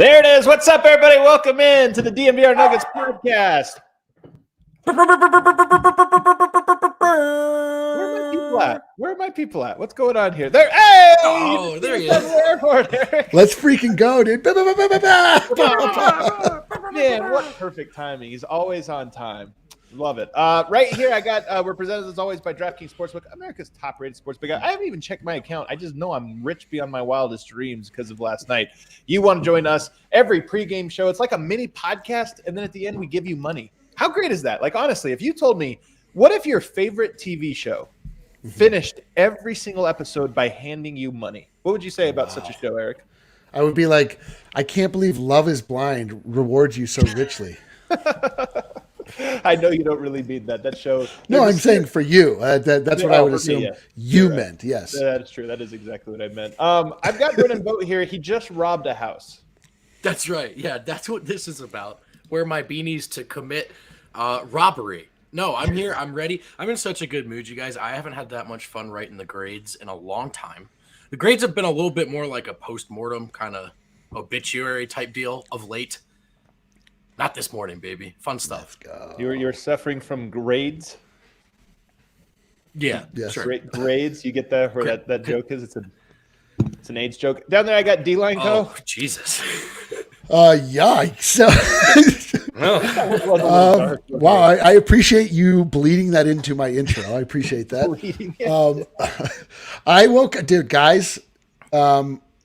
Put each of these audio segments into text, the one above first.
There it is. What's up, everybody? Welcome in to the DNVR Nuggets podcast. Where are my people at? What's going on here? There. Hey! Oh, there he is. Airport, Let's freaking go, dude. Man, what perfect timing. He's always on time. Love it. Right here, I got, we're presented as always by DraftKings Sportsbook, America's top-rated sportsbook. I haven't even checked my account. I just know I'm rich beyond my wildest dreams because of last night. You want to join us every pregame show. It's like a mini podcast, and then at the end, we give you money. How great is that? Like, honestly, if you told me, what if your favorite TV show finished every single episode by handing you money? What would you say about such a show, Eric? I would be like, I can't believe Love is Blind rewards you so richly. I know you don't really mean that. That show. No, I'm saying for you. That's what I would assume you meant. Yes. That is true. That is exactly what I meant. I've got Brennan Vogt here. He just robbed a house. That's right. Yeah, that's what this is about. Wear my beanies to commit robbery. No, I'm here. I'm ready. I'm in such a good mood, you guys. I haven't had that much fun writing the grades in a long time. The grades have been a little bit more like a post-mortem kind of obituary type deal of late. Not this morning, baby. Fun stuff. You're suffering from grades? Yeah, yes. Sure. Grades? You get that where that joke is? It's an AIDS joke. Down there, I got D-Line Co. Oh, Jesus. Yikes. Wow, I appreciate you bleeding that into my intro. I appreciate that. I woke, dude, guys.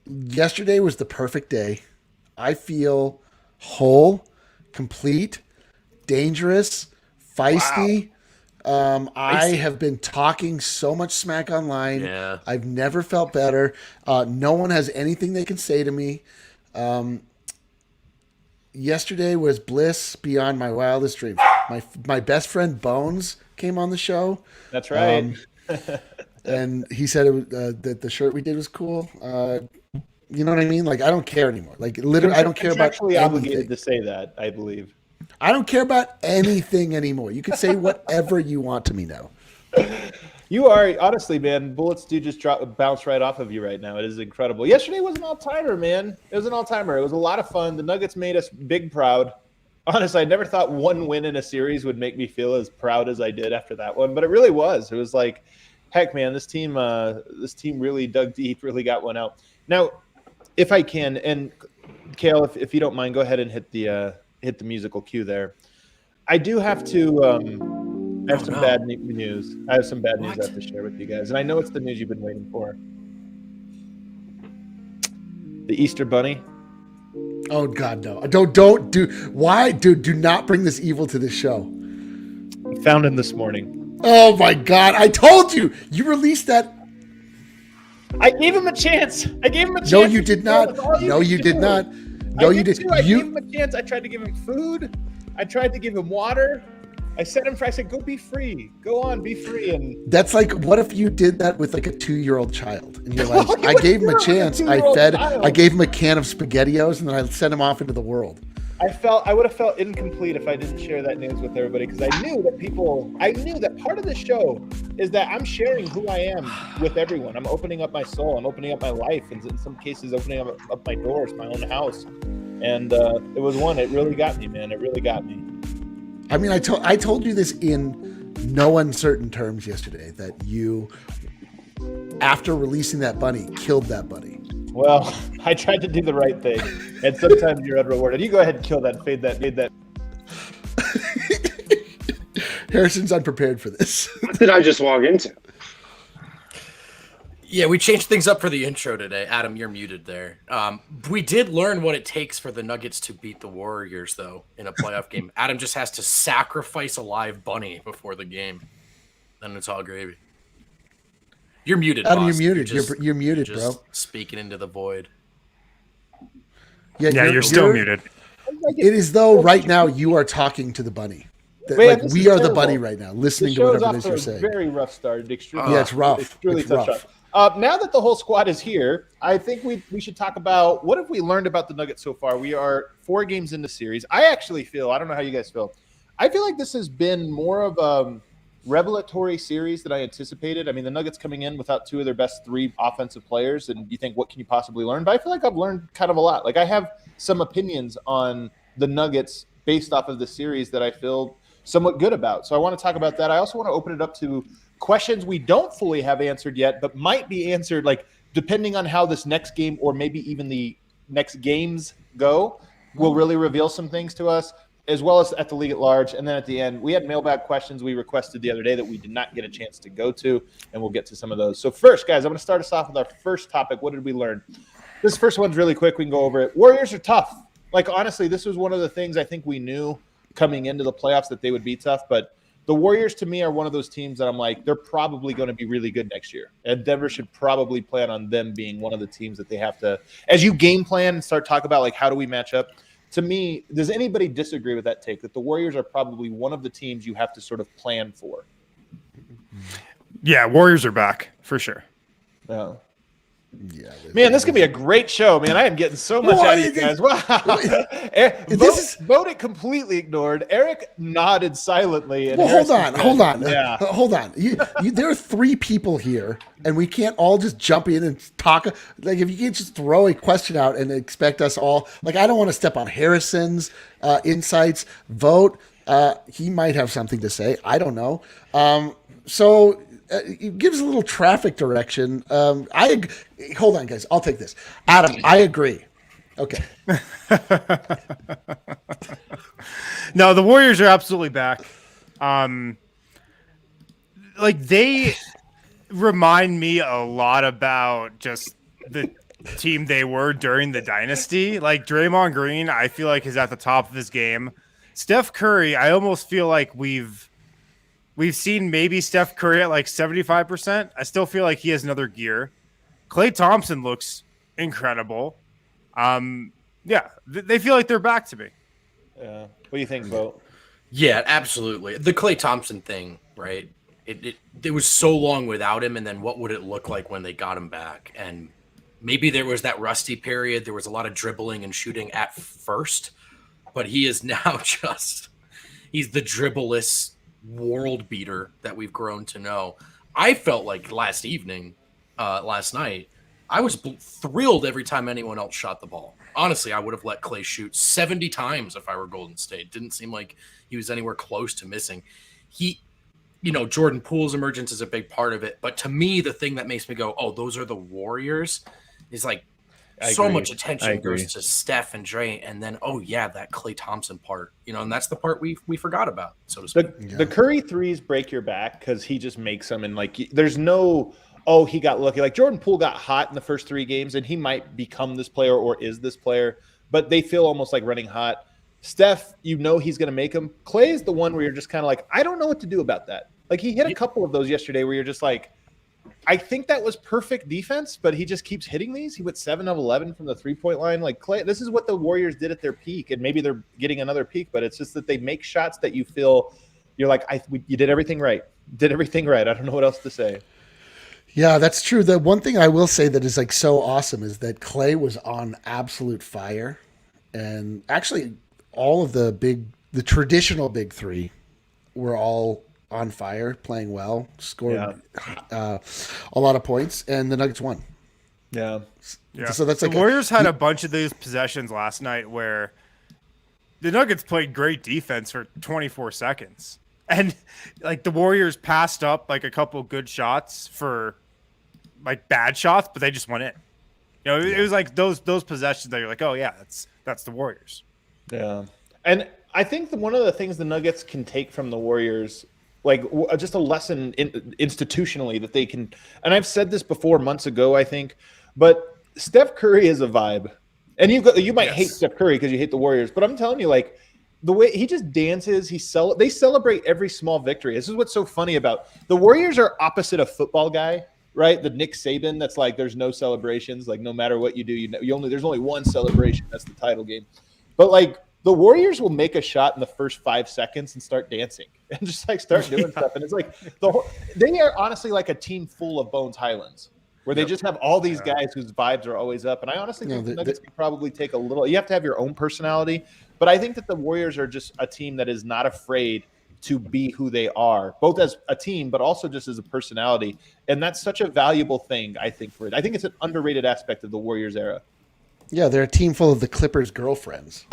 Yesterday was the perfect day. I feel whole, complete, dangerous, feisty. Wow. I have been talking so much smack online. Yeah. I've never felt better. No one has anything they can say to me. Yesterday was bliss beyond my wildest dreams. My best friend Bones came on the show. That's right. And he said that the shirt we did was cool. You know what I mean? Like, I don't care anymore. Like, literally, I don't care about anything. Obligated to say that, I believe. I don't care about anything anymore. You can say whatever you want to me now. You are, honestly, man, bullets do just bounce right off of you right now. It is incredible. Yesterday was an all-timer, man. It was an all-timer. It was a lot of fun. The Nuggets made us big proud. Honestly, I never thought one win in a series would make me feel as proud as I did after that one, but it really was. It was like, heck, man, this team really dug deep, really got one out. Now, if I can, and Kale, if you don't mind, go ahead and hit the musical cue there. I do have to I have some bad news. I have some bad news I have to share with you guys, and I know it's the news you've been waiting for. The Easter Bunny. Oh God, no! Don't do. Why, dude? Do not bring this evil to this show. Found him this morning. Oh my God! I told you. You released that. I gave him a chance. No, you did not. No, you did not. No, you did. I gave him a chance. I tried to give him food. I tried to give him water. I set him free. I said, "Go be free. Go on, be free." And that's like, what if you did that with like a 2-year-old child? And you're like, I gave him a chance. I gave him a can of SpaghettiOs, and then I sent him off into the world. I would have felt incomplete if I didn't share that news with everybody, because I knew that part of the show is that I'm sharing who I am with everyone. I'm opening up my soul. I'm opening up my life, and in some cases, opening up my doors, my own house. And it was one. It really got me, man. It really got me. I mean, I told you this in no uncertain terms yesterday, that you, after releasing that bunny, killed that bunny. Well, I tried to do the right thing, and sometimes you're unrewarded. You go ahead and kill that, fade that. Harrison's unprepared for this. What did I just walk into? Yeah, we changed things up for the intro today. Adam, you're muted there. We did learn what it takes for the Nuggets to beat the Warriors, though, in a playoff game. Adam just has to sacrifice a live bunny before the game. Then it's all gravy. You're muted, Adam, boss. you're muted. You're muted, just bro. Speaking into the void. Yeah, you're still muted. It is though right now you are talking to the bunny. Man, like we are the bunny right now, listening to whatever it is you're saying. Very rough start. Extremely. Yeah, it's rough. Extremely it's tough rough. start. Now that the whole squad is here, I think we should talk about what have we learned about the Nuggets so far. We are 4 games in the series. I actually feel, I don't know how you guys feel, I feel like this has been more of revelatory series that I anticipated. I mean, the Nuggets coming in without two of their best three offensive players, and you think, what can you possibly learn? But I feel like I've learned kind of a lot. Like, I have some opinions on the Nuggets based off of the series that I feel somewhat good about. So I want to talk about that. I also want to open it up to questions we don't fully have answered yet, but might be answered, like, depending on how this next game or maybe even the next games go, will really reveal some things to us, as well as at the league at large. And then at the end, we had mailbag questions we requested the other day that we did not get a chance to go to, and we'll get to some of those. So first, guys, I'm going to start us off with our first topic. What did we learn? This first one's really quick. We can go over it. Warriors are tough. Like, honestly, this was one of the things I think we knew coming into the playoffs that they would be tough. But the Warriors, to me, are one of those teams that I'm like, they're probably going to be really good next year. And Denver should probably plan on them being one of the teams that they have to, as you game plan and start talking about, like, how do we match up? To me, does anybody disagree with that take, that the Warriors are probably one of the teams you have to sort of plan for? Yeah, Warriors are back for sure. Yeah. Man, this could be a great show, man. I am getting so much out of you guys. Wow. Vogt completely ignored. Eric nodded silently. And hold on. Yeah. Hold on. There are three people here, and we can't all just jump in and talk. Like, if you can't just throw a question out and expect us all. Like, I don't want to step on Harrison's insights. Vogt, he might have something to say. I don't know. So it gives a little traffic direction. Hold on, guys. I'll take this. Adam, I agree. Okay. No, the Warriors are absolutely back. Like, they remind me a lot about just the team they were during the dynasty. Like, Draymond Green, I feel like, is at the top of his game. Steph Curry, I almost feel like we've seen maybe Steph Curry at like 75%. I still feel like he has another gear. Klay Thompson looks incredible. Yeah, they feel like they're back to me. Yeah. What do you think, Vogt? Yeah, absolutely. The Klay Thompson thing, right? It was so long without him, and then what would it look like when they got him back? And maybe there was that rusty period. There was a lot of dribbling and shooting at first, but he is now he's the dribbleless world beater that we've grown to know. I felt like last night, I was thrilled every time anyone else shot the ball. Honestly, I would have let Klay shoot 70 times if I were Golden State. Didn't seem like he was anywhere close to missing. Jordan Poole's emergence is a big part of it. But to me, the thing that makes me go, oh, those are the Warriors, is like so much attention goes to Steph and Dre. And then, oh, yeah, that Klay Thompson part, and that's the part we forgot about, so to speak. The Curry threes break your back because he just makes them. And, like, there's no – oh, he got lucky. Like, Jordan Poole got hot in the first 3 games, and he might become this player or is this player, but they feel almost like running hot. Steph, he's going to make them. Klay is the one where you're just kind of like, I don't know what to do about that. Like, he hit a couple of those yesterday where you're just like, I think that was perfect defense, but he just keeps hitting these. He went 7 of 11 from the 3-point line. Like, Klay, this is what the Warriors did at their peak, and maybe they're getting another peak, but it's just that they make shots that you feel you're like, you did everything right. I don't know what else to say. Yeah, that's true. The one thing I will say that is like so awesome is that Klay was on absolute fire, and actually all of the traditional big three were all on fire, playing well, scored a lot of points, and the Nuggets won. Yeah. So that's like the Warriors had a bunch of those possessions last night where the Nuggets played great defense for 24 seconds. And like the Warriors passed up like a couple good shots for like bad shots, but they just went in. It was like those possessions that you're like, oh yeah, that's the Warriors. Yeah. And I think one of the things the Nuggets can take from the Warriors, like just a lesson institutionally that they can, and I've said this before months ago, I think, but Steph Curry is a vibe. And you might hate Steph Curry because you hate the Warriors, but I'm telling you, like, the way he just dances, they celebrate every small victory. This is what's so funny about the Warriors are opposite of football guy, right? The Nick Saban that's like there's no celebrations, like no matter what you do, there's only one celebration, that's the title game. But like the Warriors will make a shot in the first 5 seconds and start dancing and just like start doing stuff, and it's like they are honestly like a team full of Bones Highlands, where they just have all these guys whose vibes are always up. And I honestly think the Nuggets can probably take a little – you have to have your own personality. But I think that the Warriors are just a team that is not afraid to be who they are, both as a team, but also just as a personality. And that's such a valuable thing, I think, for it. I think it's an underrated aspect of the Warriors era. Yeah, they're a team full of the Clippers' girlfriends.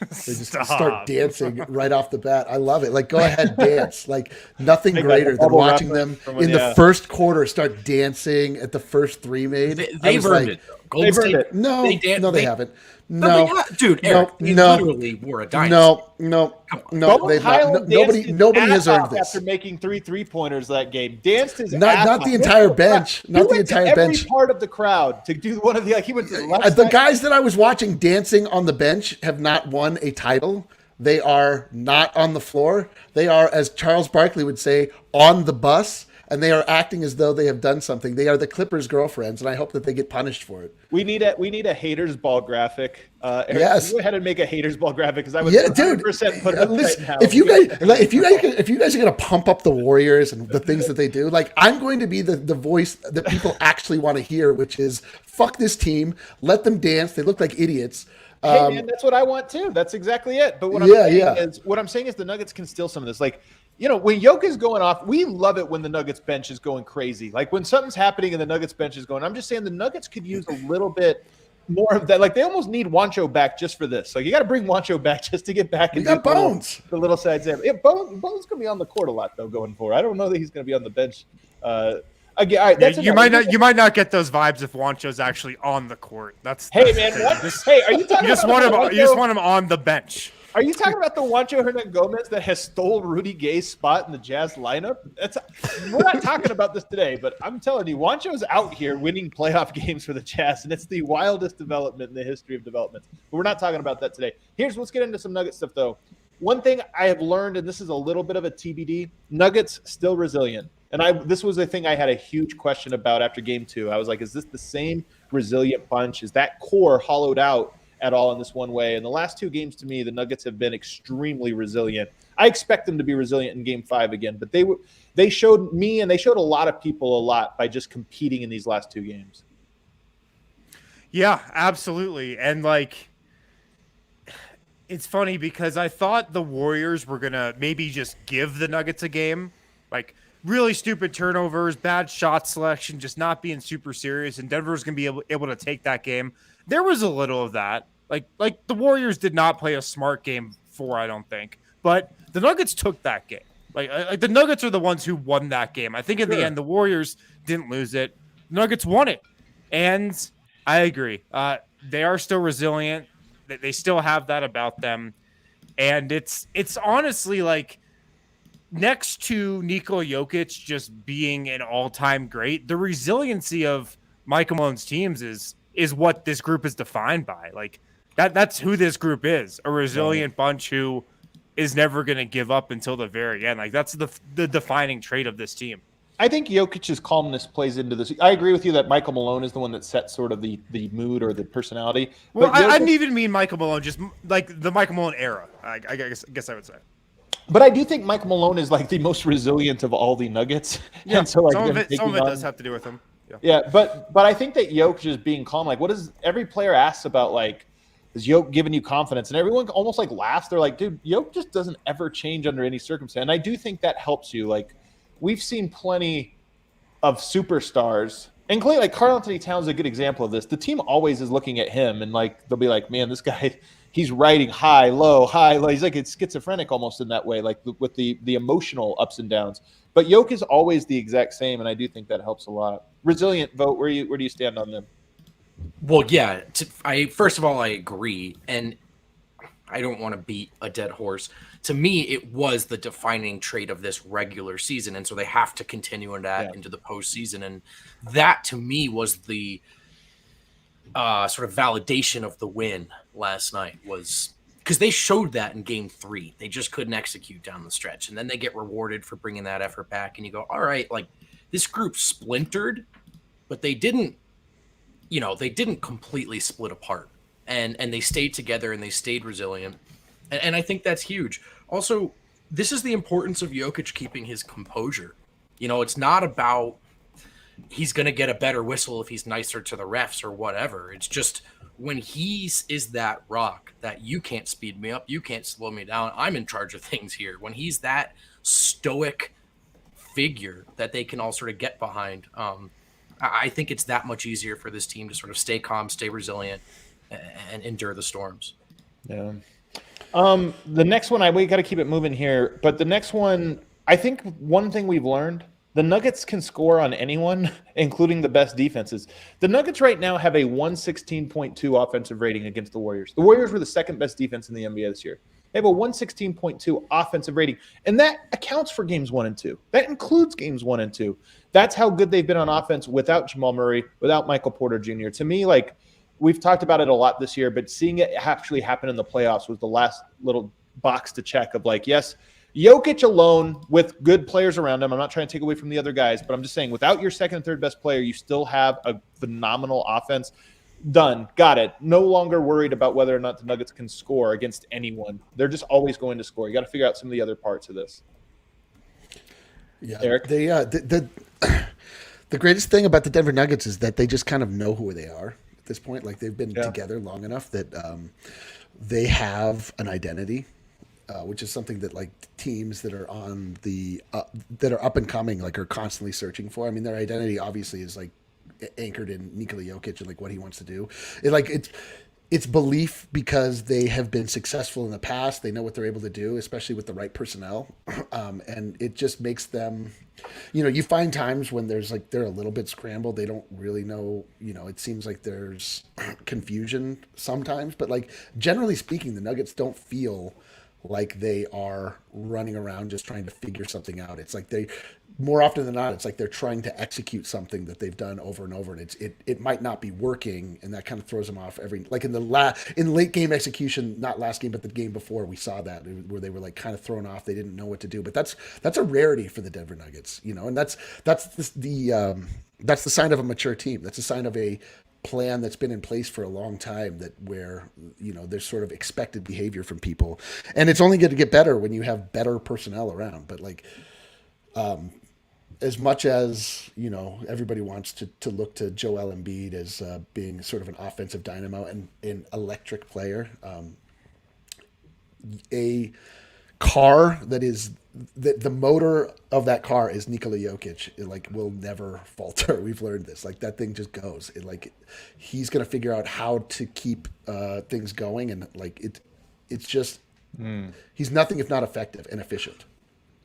They just start dancing right off the bat. I love it. Like, go ahead, dance. Like, nothing greater than watching them in the first quarter start dancing at the first three made. They've earned it. They've earned it. No, they haven't. No, dude, Eric, they literally were a dynasty. Nobody has earned this. After making 3 3-pointers that game, danced his not the entire bench, not the entire bench. Every part of the crowd to do one of the he went to the left the guys that I was watching dancing on the bench have not won a title. They are not on the floor. They are, as Charles Barkley would say, on the bus. And they are acting as though they have done something. They are the Clippers' girlfriends, and I hope that they get punished for it. We need a haters ball graphic. Eric, yes, go ahead and make a haters ball graphic because I would 100% put it up right now. If you guys are gonna pump up the Warriors and the things that they do, like, I'm going to be the voice that people actually want to hear, which is fuck this team, let them dance. They look like idiots. Hey man, that's what I want too. That's exactly it. But what I'm saying is the Nuggets can steal some of this. Like, when Jokic is going off, we love it when the Nuggets bench is going crazy. Like when something's happening and the Nuggets bench is going, I'm just saying the Nuggets could use a little bit more of that. Like they almost need Juancho back just for this. Like you got to bring Juancho back just to get back. You got Bones. The little side jab. Yeah, Bones going to be on the court a lot though going forward. I don't know that he's going to be on the bench. Again, all right, you might not get those vibes if Juancho's actually on the court. That's man. Hey, are you talking? You just want him on the bench. Are you talking about the Juancho Hernangomez that has stole Rudy Gay's spot in the Jazz lineup? We're not talking about this today, but I'm telling you, Juancho's out here winning playoff games for the Jazz, and it's the wildest development in the history of development. But we're not talking about that today. Let's get into some Nugget stuff, though. One thing I have learned, and this is a little bit of a TBD, Nuggets still resilient. And this was a thing I had a huge question about after game 2. I was like, is this the same resilient bunch? Is that core hollowed out at all in this one way? In the last 2 games, to me, the Nuggets have been extremely resilient. I expect them to be resilient in game 5 again, but they showed me and they showed a lot of people a lot by just competing in these last 2 games. Yeah, absolutely. And it's funny because I thought the Warriors were going to maybe just give the Nuggets a game, like really stupid turnovers, bad shot selection, just not being super serious. And Denver's going to be able to take that game. There was a little of that. Like the Warriors did not play a smart game 4, I don't think. But the Nuggets took that game. Like the Nuggets are the ones who won that game. I think in the end, the Warriors didn't lose it. The Nuggets won it. And I agree. They are still resilient. They still have that about them. And it's honestly like next to Nikola Jokic just being an all-time great, the resiliency of Michael Malone's teams is what this group is defined by. Like that's who this group is, a resilient bunch who is never going to give up until the very end. Like that's the defining trait of this team. I think Jokic's calmness plays into this. I agree with you that Michael Malone is the one that sets sort of the mood or the personality. Well, I didn't even mean Michael Malone, just like the Michael Malone era, I guess I would say. But I do think Michael Malone is like the most resilient of all the Nuggets. Yeah, and so, like, some of it does have to do with him. Yeah, but I think that Jokic is being calm. Like, what is every player asks about, like, is Jokic giving you confidence? And everyone almost like laughs. They're like, dude, Jokic just doesn't ever change under any circumstance. And I do think that helps you. Like, we've seen plenty of superstars, including like Karl Anthony Towns is a good example of this. The team always is looking at him and like they'll be like, man, this guy, he's riding high, low. He's like it's schizophrenic almost in that way, like with the emotional ups and downs. But Jokic is always the exact same, and I do think that helps a lot. Resilient Vogt. Where do you stand on them? Well, yeah. First of all, I agree, and I don't want to beat a dead horse. To me, it was the defining trait of this regular season, and so they have to continue into the postseason. And that, to me, was the sort of validation of the win last night, was because they showed that in Game 3. They just couldn't execute down the stretch, and then they get rewarded for bringing that effort back. And you go, all right, like this group splintered, but they didn't completely split apart. And they stayed together and they stayed resilient. And I think that's huge. Also, this is the importance of Jokic keeping his composure. It's not about he's going to get a better whistle if he's nicer to the refs or whatever. It's just when is that rock that you can't speed me up, you can't slow me down, I'm in charge of things here. When he's that stoic figure that they can all sort of get behind, I think it's that much easier for this team to sort of stay calm, stay resilient, and endure the storms. Yeah. The next one, we got to keep it moving here, but the next one, I think one thing we've learned, the Nuggets can score on anyone, including the best defenses. The Nuggets right now have a 116.2 offensive rating against the Warriors. The Warriors were the second best defense in the NBA this year. They have a 116.2 offensive rating, and that accounts for games 1 and 2. That includes games 1 and 2. That's how good they've been on offense without Jamal Murray, without Michael Porter Jr. To me, like, we've talked about it a lot this year, but seeing it actually happen in the playoffs was the last little box to check of like, yes, Jokic alone with good players around him. I'm not trying to take away from the other guys, but I'm just saying without your second and third best player, you still have a phenomenal offense. Done. Got it. No longer worried about whether or not the Nuggets can score against anyone. They're just always going to score. You got to figure out some of the other parts of this. Yeah, Eric? The greatest thing about the Denver Nuggets is that they just kind of know who they are at this point. Like they've been together long enough that they have an identity. Which is something that like teams that are on the that are up and coming like are constantly searching for. I mean, their identity obviously is like anchored in Nikola Jokic and like what he wants to do. It's belief because they have been successful in the past. They know what they're able to do, especially with the right personnel, and it just makes them. You know, you find times when there's like they're a little bit scrambled. They don't really know. You know, it seems like there's confusion sometimes, but like generally speaking, the Nuggets don't feel like they are running around just trying to figure something out. It's like they, more often than not, it's like they're trying to execute something that they've done over and over, and it might not be working, and that kind of throws them off every. Like in late game execution, not last game, but the game before, we saw that where they were like kind of thrown off. They didn't know what to do, but that's a rarity for the Denver Nuggets, you know, and that's the sign of a mature team. That's a sign of a plan that's been in place for a long time, that where, you know, there's sort of expected behavior from people, and it's only going to get better when you have better personnel around. But like as much as, you know, everybody wants to look to Joel Embiid as being sort of an offensive dynamo and an electric player, a car that is the motor of that car is Nikola Jokic. It like will never falter. We've learned this. Like that thing just goes. He's gonna figure out how to keep things going, and like it's just he's nothing if not effective and efficient.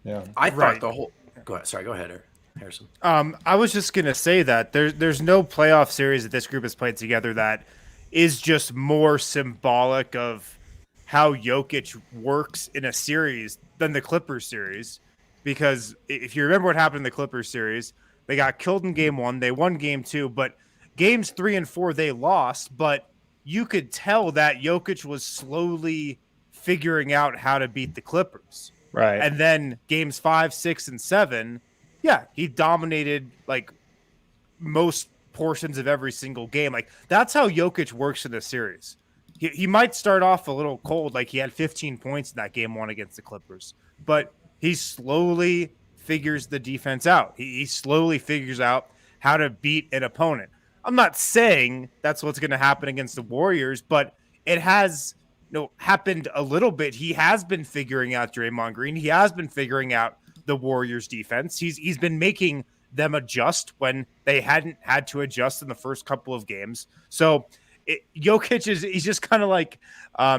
Yeah, I thought the whole. Go ahead. Sorry, go ahead, Harrison. I was just gonna say that there's no playoff series that this group has played together that is just more symbolic of how Jokic works in a series than the Clippers series. Because if you remember what happened in the Clippers series, they got killed in game 1, they won game 2, but games 3 and 4 they lost, but you could tell that Jokic was slowly figuring out how to beat the Clippers. right. And then games 5, 6, and 7, yeah, he dominated like most portions of every single game. Like that's how Jokic works in the series. He might start off a little cold, like he had 15 points in that game 1 against the Clippers, but he slowly figures the defense out. He slowly figures out how to beat an opponent. I'm not saying that's what's going to happen against the Warriors, but it has happened a little bit. He has been figuring out Draymond Green. He has been figuring out the Warriors defense. He's been making them adjust when they hadn't had to adjust in the first couple of games. So Jokic he's just kind of like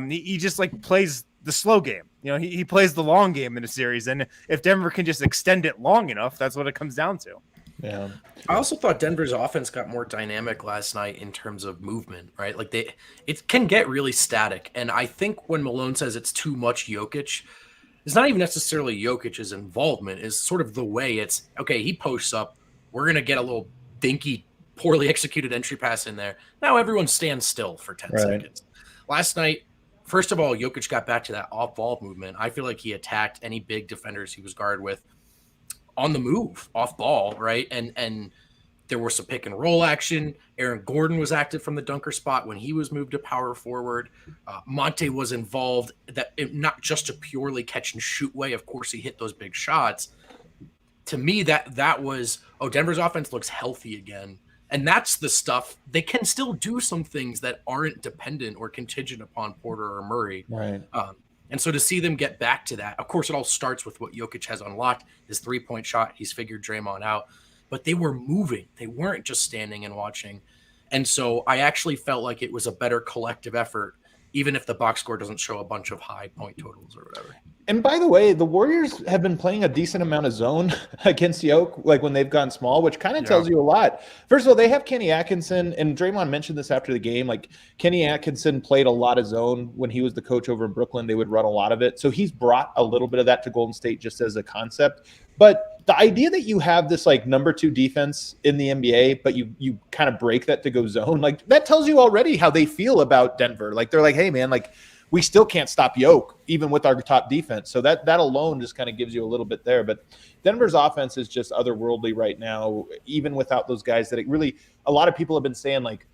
he just like plays the slow game. You know, he plays the long game in a series, and if Denver can just extend it long enough, that's what it comes down to. Yeah. I also thought Denver's offense got more dynamic last night in terms of movement, right? Like it can get really static, and I think when Malone says it's too much Jokic, it's not even necessarily Jokic's involvement. It's sort of the way it's okay. He posts up, we're gonna get a little dinky, poorly executed entry pass in there. Now everyone stands still for 10 seconds. Last night, first of all, Jokic got back to that off-ball movement. I feel like he attacked any big defenders he was guarded with on the move, off ball, right? And there was some pick and roll action. Aaron Gordon was active from the dunker spot when he was moved to power forward. Monte was involved, not just a purely catch and shoot way. Of course, he hit those big shots. to me, that was, Denver's offense looks healthy again. And that's the stuff. They can still do some things that aren't dependent or contingent upon Porter or Murray. Right. And so to see them get back to that, of course, it all starts with what Jokic has unlocked, his 3-point shot. He's figured Draymond out. But they were moving. They weren't just standing and watching. And so I actually felt like it was a better collective effort, even if the box score doesn't show a bunch of high point totals or whatever. And by the way, the Warriors have been playing a decent amount of zone against Yoke, like when they've gone small, which kind of tells you a lot. First of all, they have Kenny Atkinson, and Draymond mentioned this after the game. Like, Kenny Atkinson played a lot of zone when he was the coach over in Brooklyn. They would run a lot of it. So he's brought a little bit of that to Golden State just as a concept. But the idea that you have this like number 2 defense in the NBA, but you kind of break that to go zone, like that tells you already how they feel about Denver. Like, they're like, hey man, like, we still can't stop Yoke, even with our top defense. So that alone just kind of gives you a little bit there. But Denver's offense is just otherworldly right now, even without those guys that it really – a lot of people have been saying, like,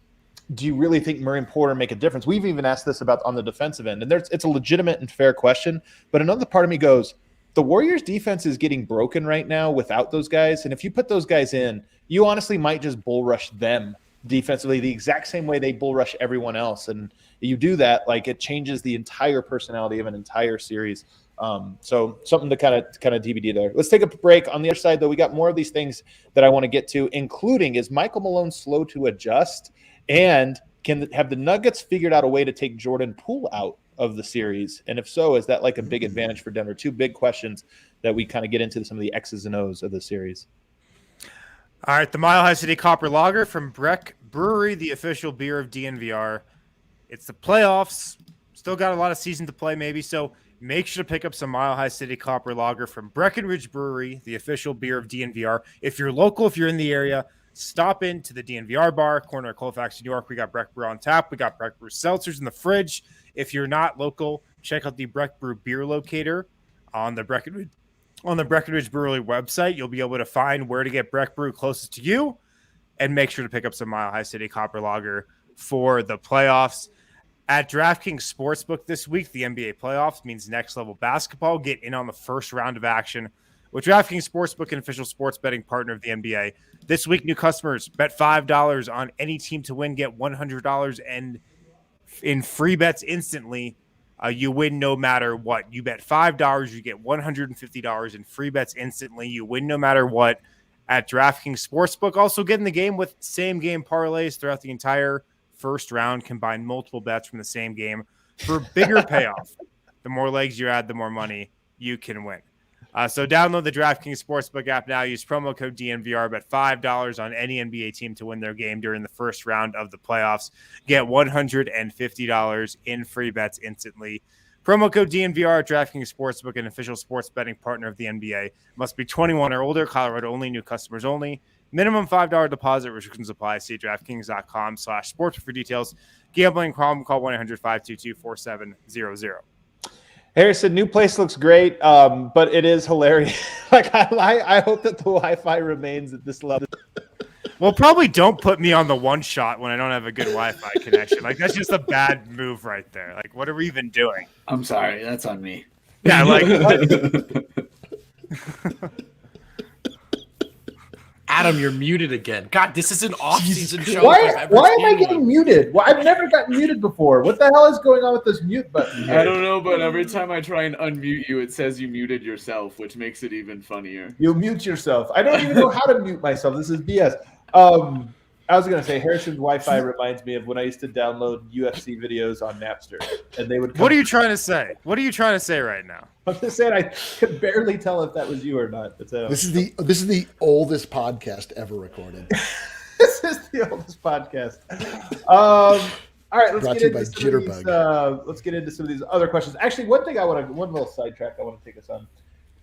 do you really think Murray and Porter make a difference? We've even asked this about on the defensive end. And it's a legitimate and fair question. But another part of me goes, the Warriors' defense is getting broken right now without those guys. And if you put those guys in, you honestly might just bull rush them defensively the exact same way they bull rush everyone else. And you do that, like, it changes the entire personality of an entire series. So something to kind of DVD there. Let's take a break. On the other side, though, we got more of these things that I want to get to, including, is Michael Malone slow to adjust? And have the Nuggets figured out a way to take Jordan Poole out of the series? And if so, is that like a big advantage for Denver? 2 big questions that we kind of get into some of the X's and O's of the series. All right, the Mile High City Copper Lager from Breck Brewery, the official beer of DNVR. It's the playoffs. Still got a lot of season to play, maybe. So make sure to pick up some Mile High City Copper Lager from Breckenridge Brewery, the official beer of DNVR. If you're local, if you're in the area, stop into the DNVR Bar, corner of Colfax, New York. We got Breck Brew on tap. We got Breck Brew seltzers in the fridge. If you're not local, check out the Breck Brew beer locator on the Breckenridge Brewery website. You'll be able to find where to get Breck Brew closest to you, and make sure to pick up some Mile High City Copper Lager for the playoffs. At DraftKings Sportsbook this week, the NBA playoffs means next level basketball. Get in on the first round of action with DraftKings Sportsbook, an official sports betting partner of the NBA. This week, new customers bet $5 on any team to win, get $100 and in free bets instantly. You win no matter what. You bet $5, you get $150 in free bets instantly. You win no matter what at DraftKings Sportsbook. Also get in the game with same game parlays throughout the entire first round. Combine multiple bets from the same game for bigger payoff. The more legs you add, the more money you can win. So download the DraftKings Sportsbook app now. Use promo code DNVR. Bet $5 on any NBA team to win their game during the first round of the playoffs. Get $150 in free bets instantly. Promo code DNVR at DraftKings Sportsbook, an official sports betting partner of the NBA. Must be 21 or older. Colorado only. New customers only. Minimum $5 deposit. Restrictions apply. See DraftKings.com/sports for details. Gambling problem? Call 1-800-522-4700. Harrison, new place looks great, but it is hilarious. Like, I hope that the Wi-Fi remains at this level. Well, probably don't put me on the one shot when I don't have a good Wi-Fi connection. Like, that's just a bad move right there. Like, what are we even doing? I'm sorry, that's on me. Yeah, like Adam, you're muted again. God, this is an off-season show. Why am I getting muted? Well, I've never gotten muted before. What the hell is going on with this mute button here? I don't know, but every time I try and unmute you, it says you muted yourself, which makes it even funnier. You mute yourself. I don't even know how to mute myself. This is BS. I was going to say, Harrison's Wi-Fi reminds me of when I used to download UFC videos on Napster, and they would come. What are you trying to say? What are you trying to say right now? I'm just saying I could barely tell if that was you or not. This is the oldest podcast ever recorded. This is the oldest podcast. All right, let's get into some of these other questions. Actually, one little sidetrack I want to take us on.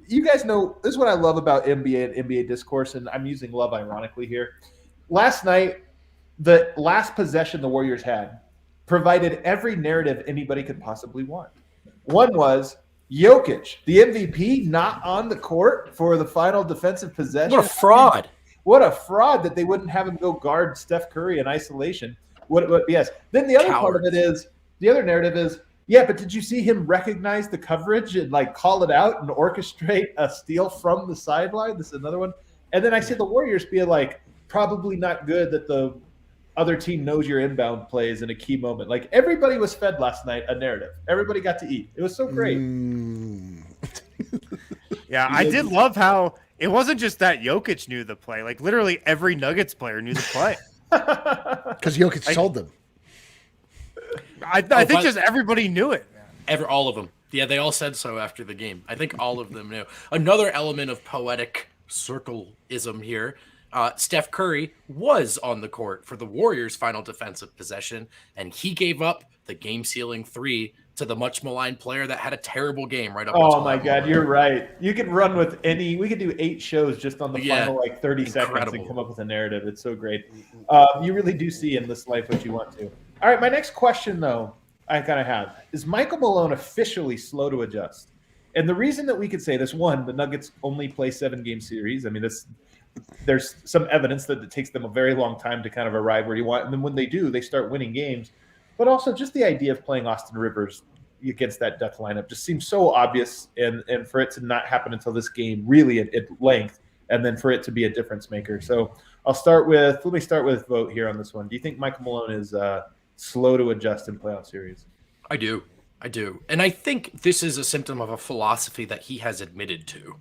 You guys know this is what I love about NBA and NBA discourse, and I'm using love ironically here. Last night, the last possession the Warriors had provided every narrative anybody could possibly want. One was Jokic, the MVP, not on the court for the final defensive possession. What a fraud. What a fraud that they wouldn't have him go guard Steph Curry in isolation. Yes. Then the other part of it is, the other narrative is Yeah, but did you see him recognize the coverage and like call it out and orchestrate a steal from the sideline? This is another one. And then I see the Warriors being like, probably not good that the other team knows your inbound plays in a key moment. Like everybody was fed last night a narrative. Everybody got to eat. It was so great. Yeah, I did love how it wasn't just that Jokic knew the play. Like literally every Nuggets player knew the play. Because Jokic told them. I think just everybody knew it. All of them. Yeah, they all said so after the game. I think all of them knew. Another element of poetic circleism here. Steph Curry was on the court for the Warriors' final defensive possession, and he gave up the game-sealing 3 to the much maligned player that had a terrible game right up. Oh my God, you're right. You can run with any. We could do 8 shows just on the final like 30 seconds and come up with a narrative. It's so great. You really do see in this life what you want to. All right, my next question though, I kind of have is Michael Malone officially slow to adjust? And the reason that we could say this, one, the Nuggets only play 7-game series. I mean, there's some evidence that it takes them a very long time to kind of arrive where you want. And then when they do, they start winning games. But also just the idea of playing Austin Rivers against that Duck lineup just seems so obvious. And for it to not happen until this game really at length, and then for it to be a difference maker. So let me start with Vogt here on this one. Do you think Michael Malone is slow to adjust in playoff series? I do. And I think this is a symptom of a philosophy that he has admitted to.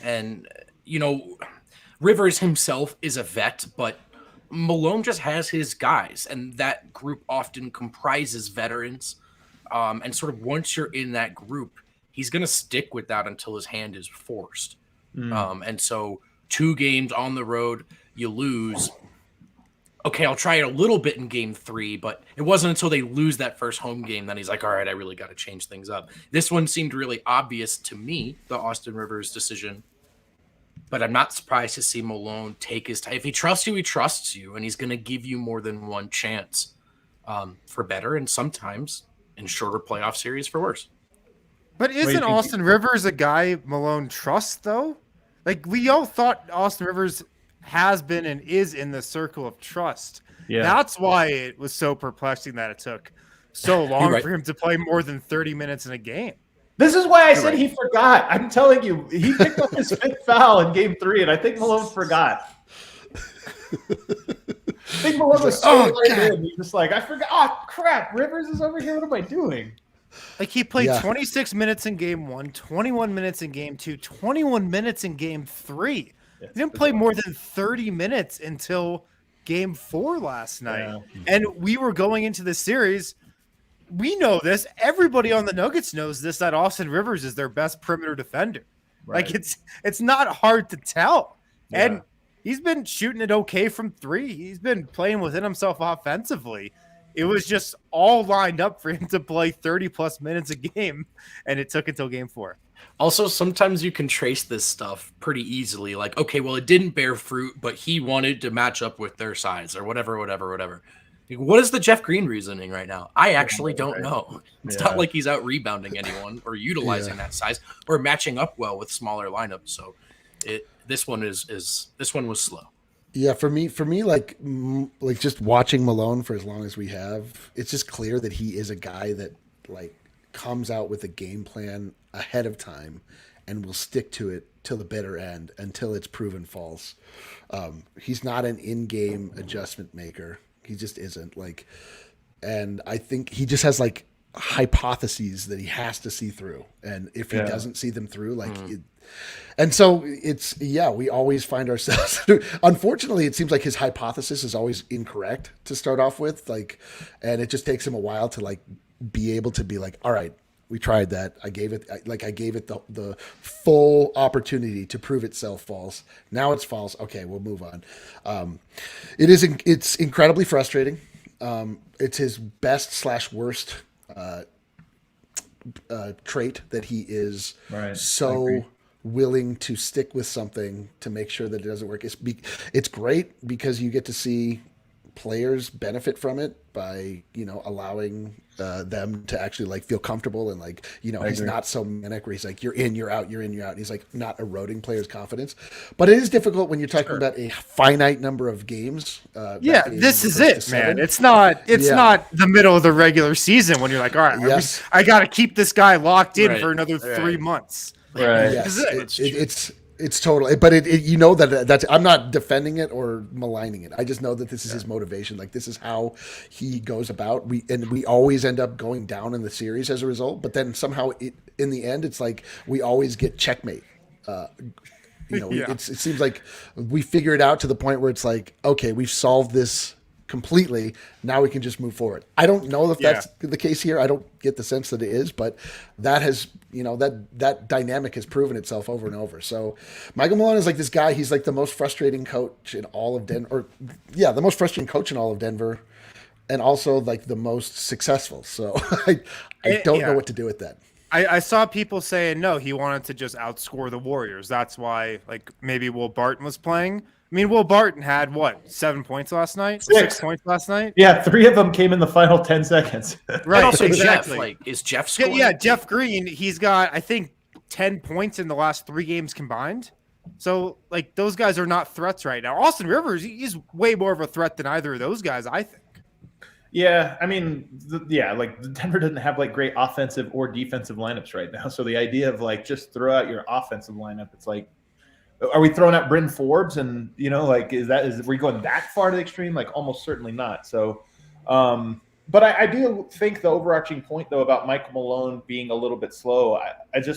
And, Rivers himself is a vet, but Malone just has his guys, and that group often comprises veterans. And sort of once you're in that group, he's going to stick with that until his hand is forced. And so 2 games on the road, you lose. Okay, I'll try it a little bit in game 3, but it wasn't until they lose that first home game that he's like, all right, I really got to change things up. This one seemed really obvious to me, the Austin Rivers decision, but I'm not surprised to see Malone take his time. If he trusts you, he trusts you, and he's going to give you more than one chance for better, and sometimes in shorter playoff series for worse. But isn't Austin Rivers a guy Malone trusts, though? Like, we all thought Austin Rivers has been and is in the circle of trust. Yeah. That's why it was so perplexing that it took so long for him to play more than 30 minutes in a game. This is why I said he forgot. I'm telling you, he picked up his 5th foul in game 3, and I think Malone forgot. I think Malone was so in. He's just like, I forgot. Oh, crap. Rivers is over here. What am I doing? Like, he played 26 minutes in game 1, 21 minutes in game 2, 21 minutes in game 3. He didn't play more than 30 minutes until game 4 last night. Yeah. And we were going into the series. We know this. Everybody on the Nuggets knows this, that Austin Rivers is their best perimeter defender. Right. Like, it's not hard to tell. Yeah. And he's been shooting it okay from 3. He's been playing within himself offensively. It was just all lined up for him to play 30-plus minutes a game, and it took until game 4. Also, sometimes you can trace this stuff pretty easily. Like, okay, well, it didn't bear fruit, but he wanted to match up with their size or whatever. What is the Jeff Green reasoning right now? I actually don't know. It's not like he's out rebounding anyone or utilizing that size or matching up well with smaller lineups. So this one was slow. Yeah, for me, like just watching Malone for as long as we have, it's just clear that he is a guy that like comes out with a game plan ahead of time and will stick to it till the bitter end until it's proven false. He's not an in-game adjustment maker. He just isn't, like, and I think he just has like hypotheses that he has to see through, and if he doesn't see them through, like, and so it's we always find ourselves. Unfortunately, it seems like his hypothesis is always incorrect to start off with, like, and it just takes him a while to like be able to be like, all right, we tried that. I gave it the full opportunity to prove itself false. Now it's false. Okay, we'll move on. It's incredibly frustrating. It's his best/worst trait that he is so willing to stick with something to make sure that it doesn't work. It's great because you get to see players benefit from it by, allowing them to actually like feel comfortable and like, he's not so manic where he's like, you're in, you're out, you're in, you're out. And he's like not eroding players' confidence. But it is difficult when you're talking about a finite number of games. This is it, man. It's not the middle of the regular season when you're like, all right, I got to keep this guy locked in for another 3 months. Right. Yes, it's totally, but that's, I'm not defending it or maligning it. I just know that this is his motivation. Like this is how he goes about. We always end up going down in the series as a result, but then somehow in the end, it's like we always get checkmate. It seems like we figure it out to the point where it's like, okay, we've solved this completely. Now we can just move forward. I don't know if that's the case here. I don't get the sense that it is, but that has, that dynamic has proven itself over and over. So Michael Malone is like this guy. He's like the most frustrating coach in all of Denver, the most frustrating coach in all of Denver, and also like the most successful. So I don't know what to do with that. I saw people saying, no, he wanted to just outscore the Warriors. That's why, like, maybe Will Barton was playing. I mean, Will Barton had, 7 points last night? 6 points last night? Yeah, 3 of them came in the final 10 seconds. Right, and also exactly. Jeff, is Jeff scoring? Yeah, Jeff Green, he's got, I think, 10 points in the last 3 games combined. So, like, those guys are not threats right now. Austin Rivers, he's way more of a threat than either of those guys, I think. Yeah, I mean, like Denver doesn't have like great offensive or defensive lineups right now. So the idea of like just throw out your offensive lineup, it's like, are we throwing out Bryn Forbes? And like, is we going that far to the extreme? Like, almost certainly not. So, but I do think the overarching point though about Michael Malone being a little bit slow.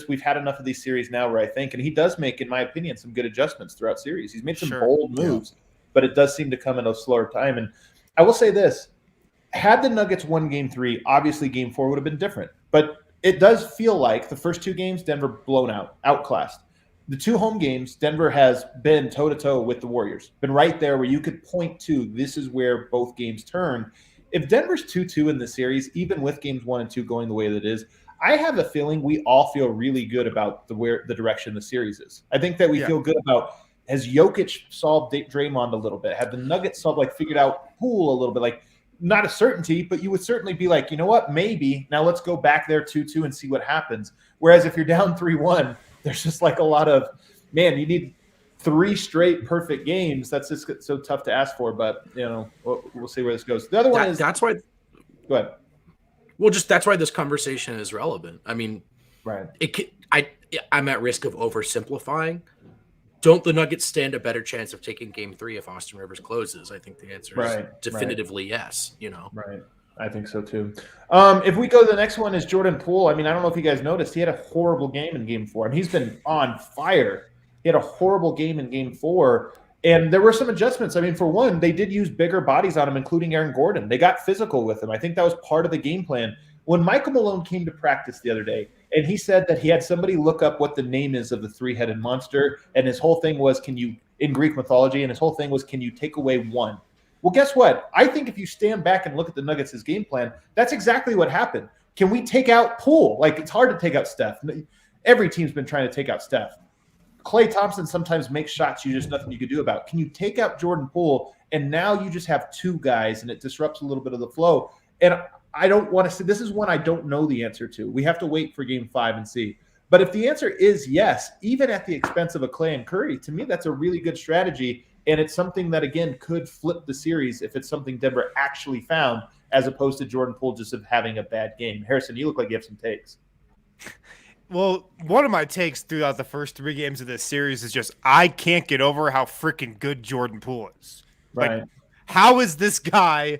We've had enough of these series now where I think, and he does make, in my opinion, some good adjustments throughout series. He's made some bold moves, but it does seem to come in a slower time. And I will say this. Had the Nuggets won Game 3, obviously Game 4 would have been different. But it does feel like the first 2 games, Denver blown out, outclassed. The 2 home games, Denver has been toe-to-toe with the Warriors. Been right there where you could point to this is where both games turn. If Denver's 2-2 in the series, even with Games 1 and 2 going the way that it is, I have a feeling we all feel really good about the direction the series is. I think that we feel good about, has Jokic solved Draymond a little bit? Have the Nuggets figured out Poole a little bit? Like, not a certainty, but you would certainly be like, you know what, maybe now let's go back there 2-2 and see what happens. Whereas if you're down 3-1, there's just like a lot of, man, you need 3 straight perfect games. That's just so tough to ask for, but we'll see where this goes. The other one is that's why. Go ahead. Well, that's why this conversation is relevant. I mean, right. I'm at risk of oversimplifying. Don't the Nuggets stand a better chance of taking Game 3 if Austin Rivers closes? I think the answer is definitively yes. Right. I think so too. If we go to the next one is Jordan Poole. I mean, I don't know if you guys noticed, he had a horrible game in Game 4. I mean, he's been on fire. He had a horrible game in Game 4, and there were some adjustments. I mean, for one, they did use bigger bodies on him, including Aaron Gordon. They got physical with him. I think that was part of the game plan. When Michael Malone came to practice the other day, and he said that he had somebody look up what the name is of the 3-headed monster, and his whole thing was, in Greek mythology, and his whole thing was, can you take away one? Well, guess what? I think if you stand back and look at the Nuggets' game plan, that's exactly what happened. Can we take out Poole? Like, it's hard to take out Steph. Every team's been trying to take out Steph. Klay Thompson sometimes makes shots there's nothing you could do about. Can you take out Jordan Poole, and now you just have 2 guys, and it disrupts a little bit of the flow? And I don't want to say, this is one I don't know the answer to. We have to wait for Game 5 and see. But if the answer is yes, even at the expense of a Klay and Curry, to me, that's a really good strategy. And it's something that, again, could flip the series if it's something Denver actually found, as opposed to Jordan Poole just having a bad game. Harrison, you look like you have some takes. Well, one of my takes throughout the first 3 games of this series is just I can't get over how freaking good Jordan Poole is. Right. Like, how is this guy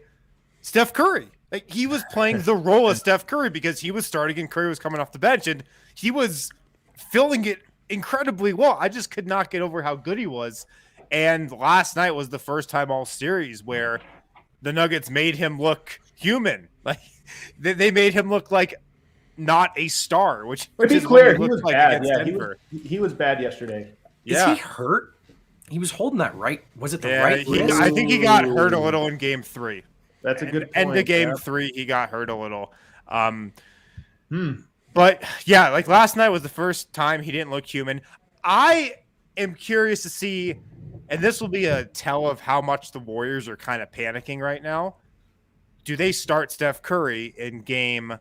Steph Curry? Like, he was playing the role of Steph Curry because he was starting and Curry was coming off the bench, and he was filling it incredibly well. I just could not get over how good he was. And last night was the first time all series where the Nuggets made him look human. Like, they made him look like not a star, which to be clear, he was bad. Yeah, he was bad yesterday. Is he hurt? He was holding that right. Was it the right wrist? I think he got hurt a little in Game 3. That's a good point. End of Game 3, he got hurt a little. But yeah, like last night was the first time he didn't look human. I am curious to see and this will be a tell of how much the Warriors are kind of panicking right now. Do they start Steph Curry in game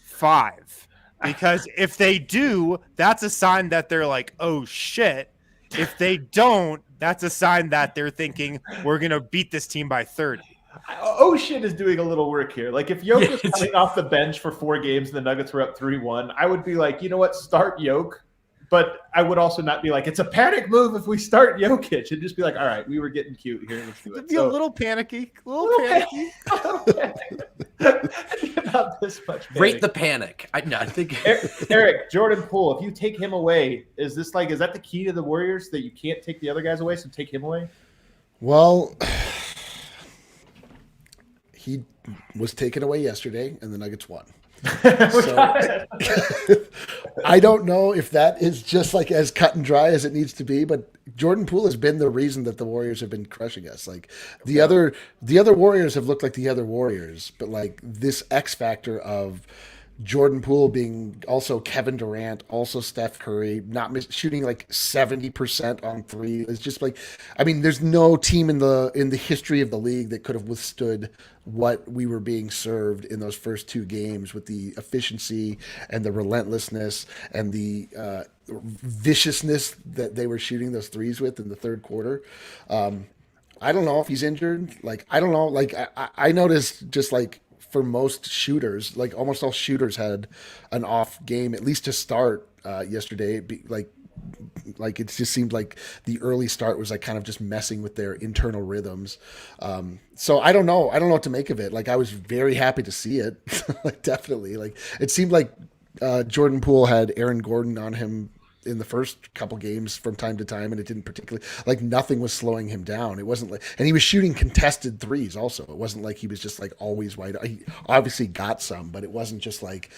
5? Because if they do, that's a sign that they're like, oh shit. If they don't, that's a sign that they're thinking we're going to beat this team by 30. Oh shit is doing a little work here. Like if Yoke was coming off the bench for 4 games and the Nuggets were up 3-1, I would be like, you know what, start Yoke. But I would also not be like, it's a panic move if we start Jokic. And just be like, all right, we were getting cute here. Let's do it. It'd be a little panicky. A little panicky. About this much panic. Rate the panic. I think Eric, Jordan Poole, if you take him away, is that the key to the Warriors, that you can't take the other guys away, so take him away? Well, he was taken away yesterday, and the Nuggets won. So, I don't know if that is just like as cut and dry as it needs to be, but Jordan Poole has been the reason that the Warriors have been crushing us. Like the other Warriors have looked like the other Warriors, but like this X factor of Jordan Poole being also Kevin Durant, also Steph Curry, shooting like 70% on 3. It's just like, I mean, there's no team in the history of the league that could have withstood what we were being served in those first 2 games with the efficiency and the relentlessness and the viciousness that they were shooting those threes with in the third quarter. I don't know if he's injured. Like, I don't know. Like, I noticed just like, for most shooters, like almost all shooters had an off game, at least to start yesterday. Like it just seemed like the early start was like kind of just messing with their internal rhythms. So I don't know what to make of it. Like I was very happy to see it. Like definitely, like it seemed like Jordan Poole had Aaron Gordon on him in the first couple games from time to time, and it didn't particularly, like nothing was slowing him down. It wasn't like, and he was shooting contested threes also. It wasn't like he was just like always wide. He obviously got some, but it wasn't just like,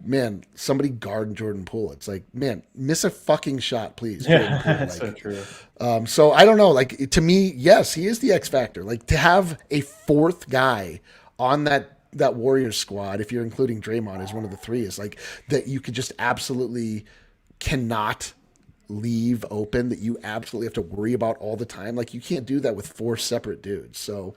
man, somebody guard Jordan Poole. It's like, man, miss a fucking shot, please. Yeah, Poole. that's like, so true. So I don't know. Like to me, yes, he is the X factor. Like to have a 4th guy on that Warriors squad, if you're including Draymond as one of the 3, is like that you could just absolutely cannot leave open, that you absolutely have to worry about all the time. Like you can't do that with 4 separate dudes. So,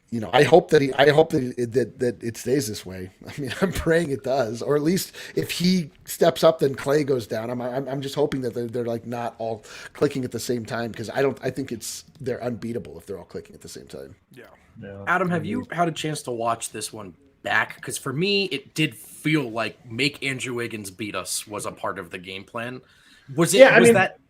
you know, I hope that it stays this way. I mean, I'm praying it does, or at least if he steps up, then Clay goes down. I'm just hoping that they're like not all clicking at the same time, because I think they're unbeatable if they're all clicking at the same time. Yeah. Adam, have you had a chance to watch this one back? Because for me, it did feel like make Andrew Wiggins beat us was a part of the game plan. Was it? Yeah,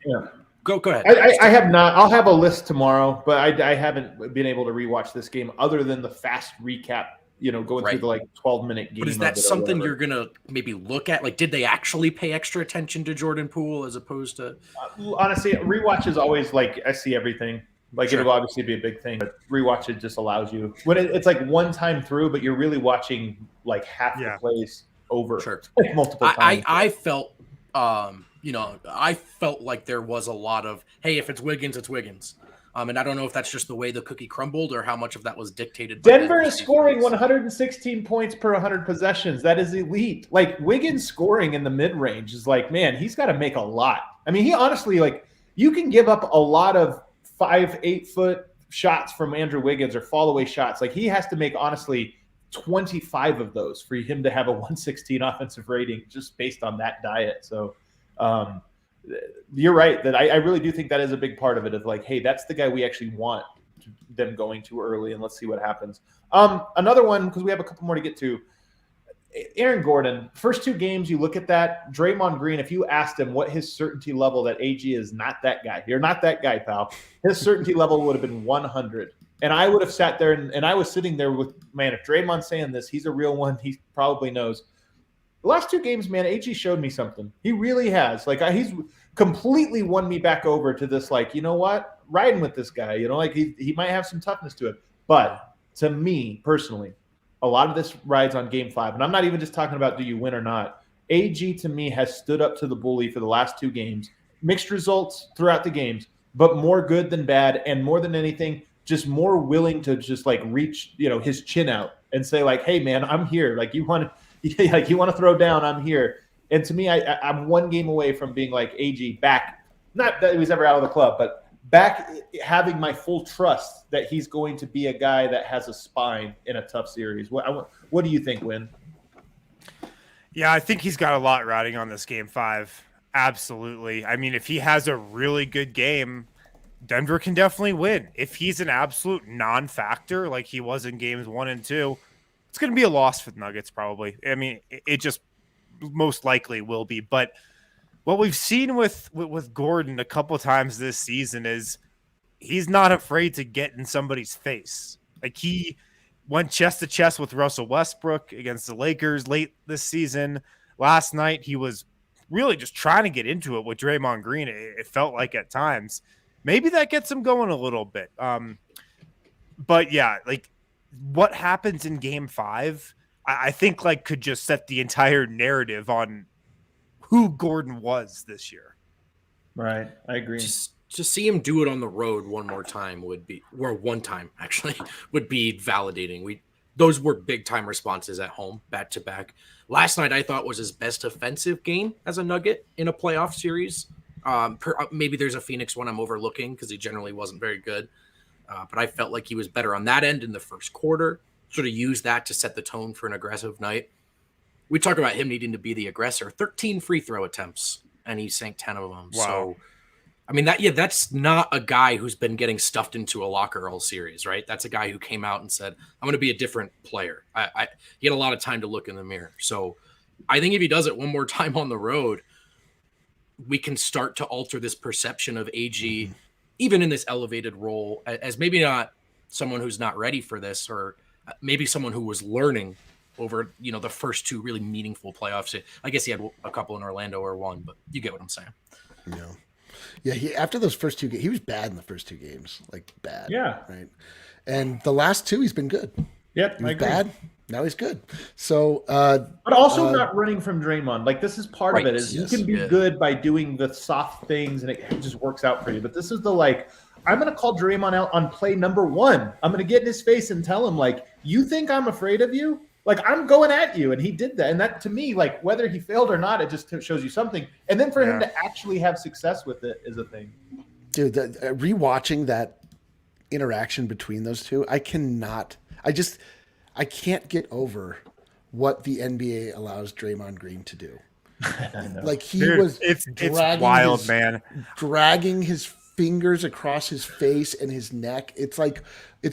Yeah. Go ahead. I have not. I'll have a list tomorrow, but I haven't been able to rewatch this game other than the fast recap. You know, going through the like 12-minute game. But is that something you're gonna maybe look at? Like, did they actually pay extra attention to Jordan Poole as opposed to? Honestly, rewatch is always like I see everything. Like it'll obviously be a big thing, but rewatch it just allows you when it's like one time through, but you're really watching like half the plays over like multiple times. I felt, I felt like there was a lot of, hey, if it's Wiggins, it's Wiggins. And I don't know if that's just the way the cookie crumbled or how much of that was dictated. Denver is scoring 116 points per 100 possessions. That is elite. Like Wiggins scoring in the mid range is like, man, he's got to make a lot. I mean, he honestly, like, you can give up a lot of 5-8 foot shots from Andrew Wiggins or fall away shots. Like he has to make honestly 25 of those for him to have a 116 offensive rating just based on that diet. So you're right that I really do think that is a big part of it, of like, hey, that's the guy we actually want them going too early, and let's see what happens. Another one, because we have a couple more to get to. Aaron Gordon, first 2 games, you look at that. Draymond Green, if you asked him what his certainty level that AG is not that guy. You're not that guy, pal. His certainty level would have been 100. And I would have sat there, and I was sitting there with, man, if Draymond's saying this, he's a real one. He probably knows. The last 2 games, man, AG showed me something. He really has. Like, he's completely won me back over to this, like, you know what? Riding with this guy, you know, like he might have some toughness to it. But to me, personally, a lot of this rides on game 5. And I'm not even just talking about do you win or not. AG, to me, has stood up to the bully for the last 2 games. Mixed results throughout the games, but more good than bad. And more than anything, just more willing to just, like, reach, you know, his chin out and say, like, hey, man, I'm here. Like, you want to throw down, I'm here. And to me, I'm 1 game away from being like AG back. Not that he was ever out of the club, but back having my full trust that he's going to be a guy that has a spine in a tough series. What do you think, Win? Yeah, I think he's got a lot riding on this game 5. Absolutely. I mean, if he has a really good game, Denver can definitely win. If he's an absolute non-factor like he was in games 1 and 2, it's going to be a loss for the Nuggets probably. I mean, it just most likely will be. But what we've seen with Gordon a couple times this season is he's not afraid to get in somebody's face. Like he went chest to chest with Russell Westbrook against the Lakers late this season. Last night, he was really just trying to get into it with Draymond Green. It felt like at times. Maybe that gets him going a little bit. But yeah, like what happens in game 5, I think like could just set the entire narrative on who Gordon was this year. Right. I agree. Just to see him do it on the road one more time would be, or one time actually, would be validating. Those were big time responses at home, back to back. Last night I thought was his best offensive game as a Nugget in a playoff series. Maybe there's a Phoenix one I'm overlooking because he generally wasn't very good. But I felt like he was better on that end in the first quarter. Sort of used that to set the tone for an aggressive night. We talk about him needing to be the aggressor. 13 free throw attempts, and he sank 10 of them. Wow. So, I mean, that's not a guy who's been getting stuffed into a locker all series, right? That's a guy who came out and said, I'm going to be a different player. He had a lot of time to look in the mirror. So I think if he does it one more time on the road, we can start to alter this perception of AG, even in this elevated role, as maybe not someone who's not ready for this, or maybe someone who was learning over, the first 2 really meaningful playoffs. I guess he had a couple in Orlando or one, but you get what I'm saying. Yeah. After those first 2 games, he was bad in the first 2 games, like bad. Yeah. Right. And the last 2, he's been good. Yep. He was bad. Now he's good. So, but also not running from Draymond. Like this is part of it. Is you can be good by doing the soft things, and it just works out for you. But this is the I'm going to call Draymond out on play number 1. I'm going to get in his face and tell him you think I'm afraid of you? I'm going at you. And he did that. And that to me, whether he failed or not, it just shows you something. And then for him to actually have success with it is a thing. Dude, rewatching that interaction between those 2, I can't get over what the NBA allows Draymond Green to do. It's wild, man. Dragging his fingers across his face and his neck. It's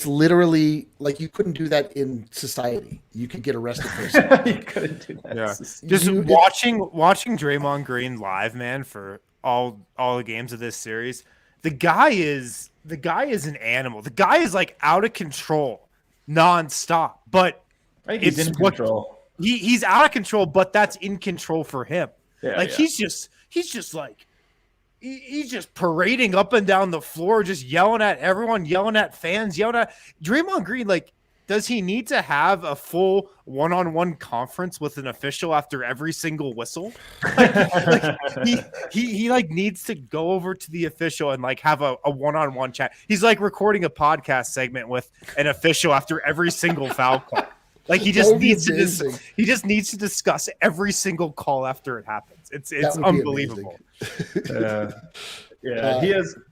literally like you couldn't do that in society. You could get arrested for something. You couldn't do that. Yeah. Just watching Draymond Green live, man, for all the games of this series. The guy is an animal. The guy is out of control nonstop. But I think he's in control. He's out of control, but that's in control for him. Yeah, he's just he's just parading up and down the floor, just yelling at everyone, yelling at fans, yelling at Draymond Green. Does he need to have a full one-on-one conference with an official after every single whistle? He needs to go over to the official and have a one-on-one chat. He's recording a podcast segment with an official after every single foul call. He just needs to discuss every single call after it happens. It's unbelievable. He has.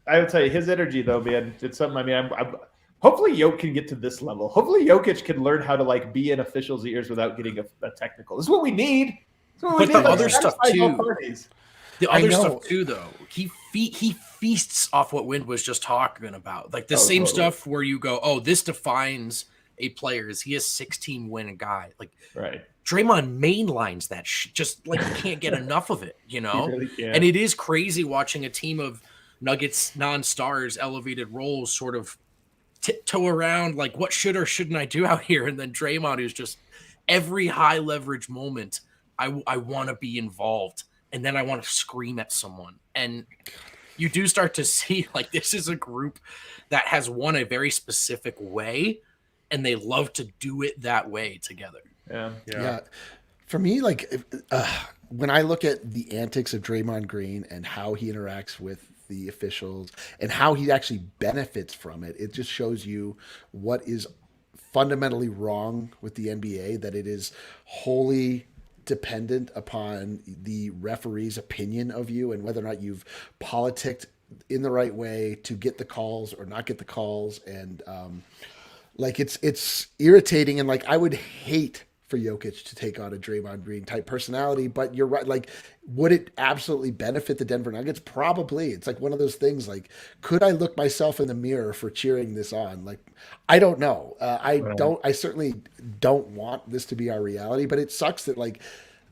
I would tell you, his energy though, man. It's something. I mean, hopefully Jokic can get to this level. Hopefully Jokic can learn how to be in officials' ears without getting a technical. This is what we need. The other stuff too, though, he feasts off what Wind was just talking about. Totally. Stuff where you go, oh, this defines a player. Is he a 16-win guy? Right. Draymond mainlines that just can't get enough of it, Really, yeah. And it is crazy watching a team of Nuggets non-stars, elevated roles, sort of tiptoe around what should or shouldn't I do out here, and then Draymond, who's just every high leverage moment, I want to be involved, and then I want to scream at someone, and you do start to see this is a group that has won a very specific way, and they love to do it that way together. Yeah. For me, when I look at the antics of Draymond Green and how he interacts with the officials and how he actually benefits from it, it just shows you what is fundamentally wrong with the NBA, that it is wholly dependent upon the referee's opinion of you and whether or not you've politicked in the right way to get the calls or not get the calls. And like it's irritating. And like I would hate for Jokic to take on a Draymond Green type personality, but you're right. Like, would it absolutely benefit the Denver Nuggets? Probably. It's like one of those things. Like, could I look myself in the mirror for cheering this on? Like, I don't know. I certainly don't want this to be our reality, but it sucks that like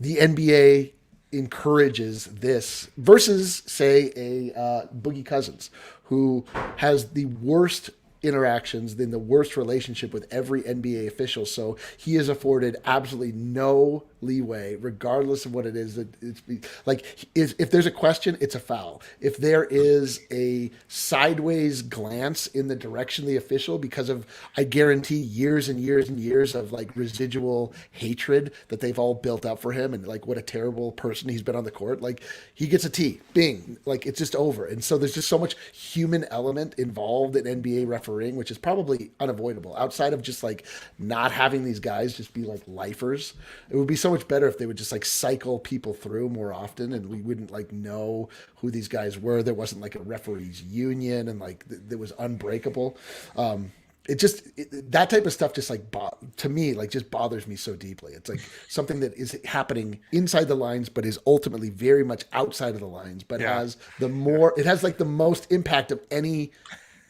the NBA encourages this versus say a Boogie Cousins who has the worst interactions, then the worst relationship with every NBA official. So he is afforded absolutely no leeway, regardless of what it is. That it's like if there's a question, it's a foul. If there is a sideways glance in the direction of the official, because of I guarantee years and years and years of like residual hatred that they've all built up for him, and like what a terrible person he's been on the court. Like he gets a T, bing, like it's just over. And so there's just so much human element involved in NBA refereeing, which is probably unavoidable outside of just like not having these guys just be like lifers. It would be so much better if they would just like cycle people through more often and we wouldn't like know who these guys were. There wasn't like a referees union and like that was unbreakable. That type of stuff just like to me like just bothers me so deeply. It's like something that is happening inside the lines but is ultimately very much outside of the lines, but has like the most impact of any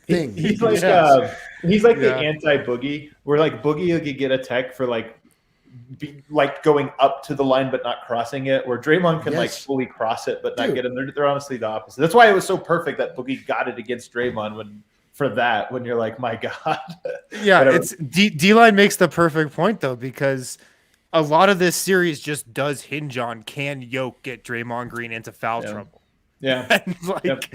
thing. He's like the anti-Boogie, where like Boogie could get a tech for like going up to the line but not crossing it, where Draymond can like fully cross it but not get in. They're honestly the opposite. That's why it was so perfect that Boogie got it against Draymond when you're like, my God. Yeah, it's D-Line makes the perfect point though, because a lot of this series just does hinge on can Yoke get Draymond Green into foul trouble. Yeah. And like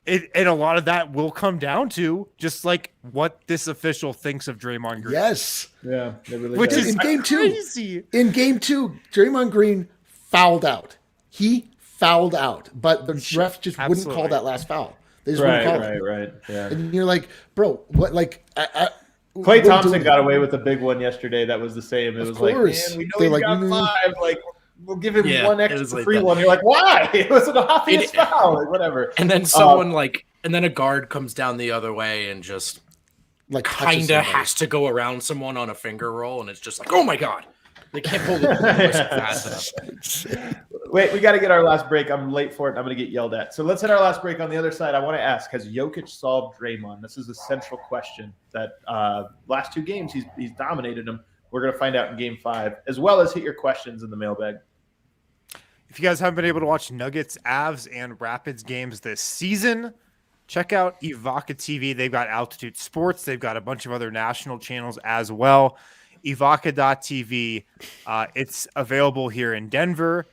and a lot of that will come down to just like what this official thinks of Draymond Green. Yes. Yeah. Really which does. is crazy. In game 2, Draymond Green fouled out. He fouled out, but the refs just wouldn't call that last foul. They just wouldn't call it. Right. Yeah. And you're like, bro, what? Like, Klay Thompson got away with a big one yesterday. That was the same. It was like, man, we know he got 5. Like, we'll give him one extra free one. You're like, why? It was an obvious foul. Like, whatever. And then and then a guard comes down the other way and just like kind of has to go around someone on a finger roll, and it's just like, oh my God. They can't pull the fast enough. Wait, we got to get our last break. I'm late for it. I'm going to get yelled at. So let's hit our last break. On the other side, I want to ask, has Jokic solved Draymond? This is a central question that last 2 games he's dominated them. We're going to find out in game 5, as well as hit your questions in the mailbag. If you guys haven't been able to watch Nuggets, Avs, and Rapids games this season, check out Evoca TV. They've got Altitude Sports. They've got a bunch of other national channels as well. Evoca.tv. It's available here in Denver.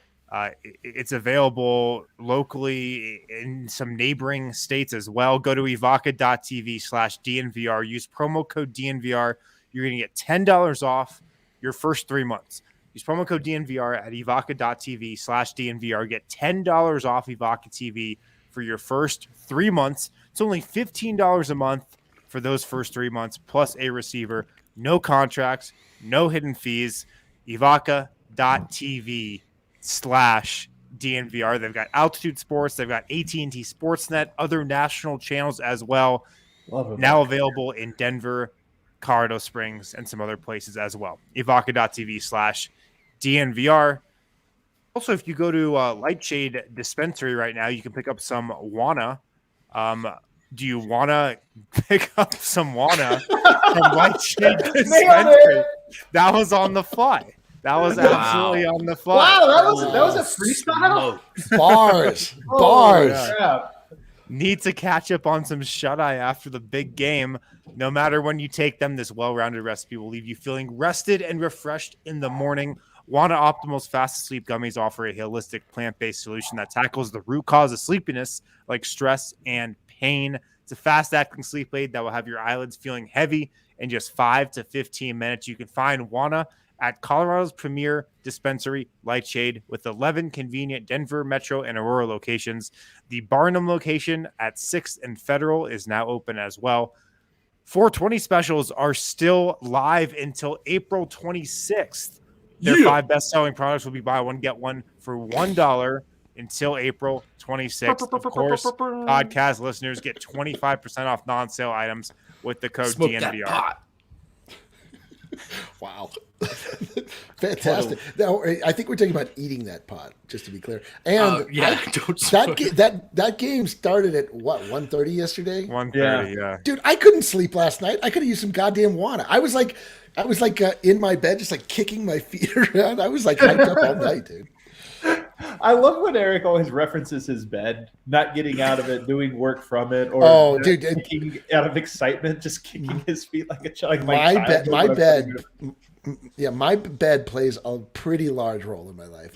It's available locally in some neighboring states as well. Go to evoca.tv/DNVR. Use promo code DNVR. You're going to get $10 off your first 3 months. Use promo code DNVR at evoca.tv/DNVR. Get $10 off Evoca TV for your first 3 months. It's only $15 a month for those first 3 months, plus a receiver. No contracts, no hidden fees. Evoca.tv/DNVR. They've got Altitude Sports. They've got AT&T Sportsnet, other national channels as well. Now available in Denver, Colorado Springs, and some other places as well. Evoca.tv/DNVR. Also, if you go to Lightshade Dispensary right now, you can pick up some Wana. Do you want to pick up some Wana from Lightshade Dispensary? That was on the fly. That was absolutely on the fly. Wow, that was a freestyle? Bars. Yeah. Need to catch up on some shut-eye after the big game. No matter when you take them, this well-rounded recipe will leave you feeling rested and refreshed in the morning. Wana Optimal's Fast Sleep Gummies offer a holistic plant-based solution that tackles the root cause of sleepiness, like stress and pain. It's a fast-acting sleep aid that will have your eyelids feeling heavy in just 5 to 15 minutes. You can find Wana at Colorado's premier dispensary, Lightshade, with 11 convenient Denver, Metro, and Aurora locations. The Barnum location at 6th and Federal is now open as well. 420 specials are still live until April 26th. Their 5 best-selling products will be buy one, get one for $1 until April 26th. Of course, podcast listeners get 25% off non-sale items with the code Smoke that DNVR. pot. Wow. Fantastic. Now, I think we're talking about eating that pot, just to be clear. And that game started at what, 1:30 yesterday? 1:30, yeah. Dude, I couldn't sleep last night. I could have used some goddamn water. I was like in my bed, just like kicking my feet around. I was like hyped up all night, dude. I love when Eric always references his bed, not getting out of it, doing work from it, or kicking out of excitement, just kicking his feet like a child. My bed plays a pretty large role in my life.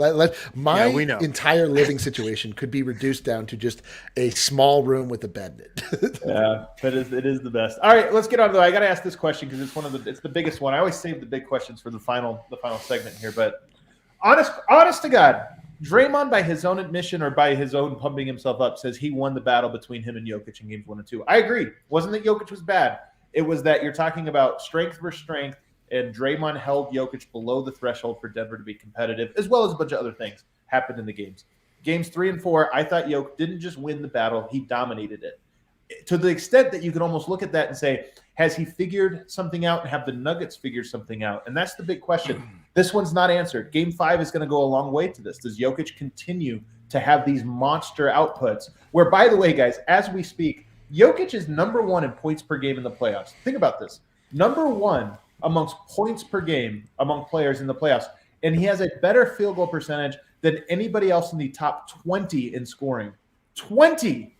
My entire living situation could be reduced down to just a small room with a bed in it. Yeah, but it is the best. All right, let's get on to it. I got to ask this question because it's the biggest one. I always save the big questions for the final segment here, but honest to God, Draymond, by his own admission or by his own pumping himself up, says he won the battle between him and Jokic in games 1 and 2. I agree. It wasn't that Jokic was bad. It was that you're talking about strength versus strength, and Draymond held Jokic below the threshold for Denver to be competitive, as well as a bunch of other things happened in the games. Games 3 and 4, I thought Jokic didn't just win the battle, he dominated it. To the extent that you can almost look at that and say, has he figured something out and have the Nuggets figured something out? And that's the big question. This one's not answered. Game 5 is going to go a long way to this. Does Jokic continue to have these monster outputs? Where, by the way, guys, as we speak, Jokic is number 1 in points per game in the playoffs. Think about this. Number 1 amongst points per game among players in the playoffs. And he has a better field goal percentage than anybody else in the top 20 in scoring. 20!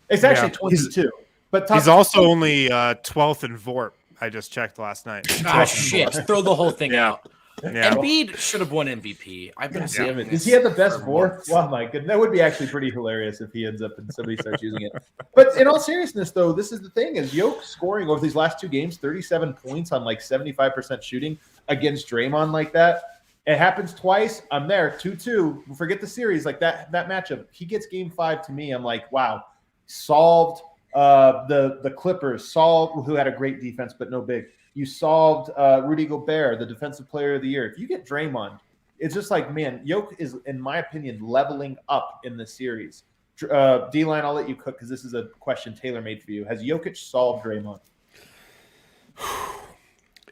It's actually 22. But he's also only 12th in VORP. I just checked last night. Oh, shit. Throw the whole thing out. Yeah. Embiid should have won MVP. I've been saying this. Does he have the best VORP? Oh, my goodness. That would be actually pretty hilarious if he ends up and somebody starts using it. But in all seriousness, though, this is the thing. Is Jokic scoring over these last 2 games 37 points on like 75% shooting against Draymond like that? It happens twice. I'm there. 2-2. Forget the series. Like that matchup. He gets game 5 to me. I'm like, wow. Solved the Clippers, solved who had a great defense but no big. You solved Rudy Gobert, the defensive player of the year. If you get Draymond, it's just like, man, Jokic is, in my opinion, leveling up in the series. D-Line, I'll let you cook because this is a question tailor-made for you. Has Jokic solved Draymond?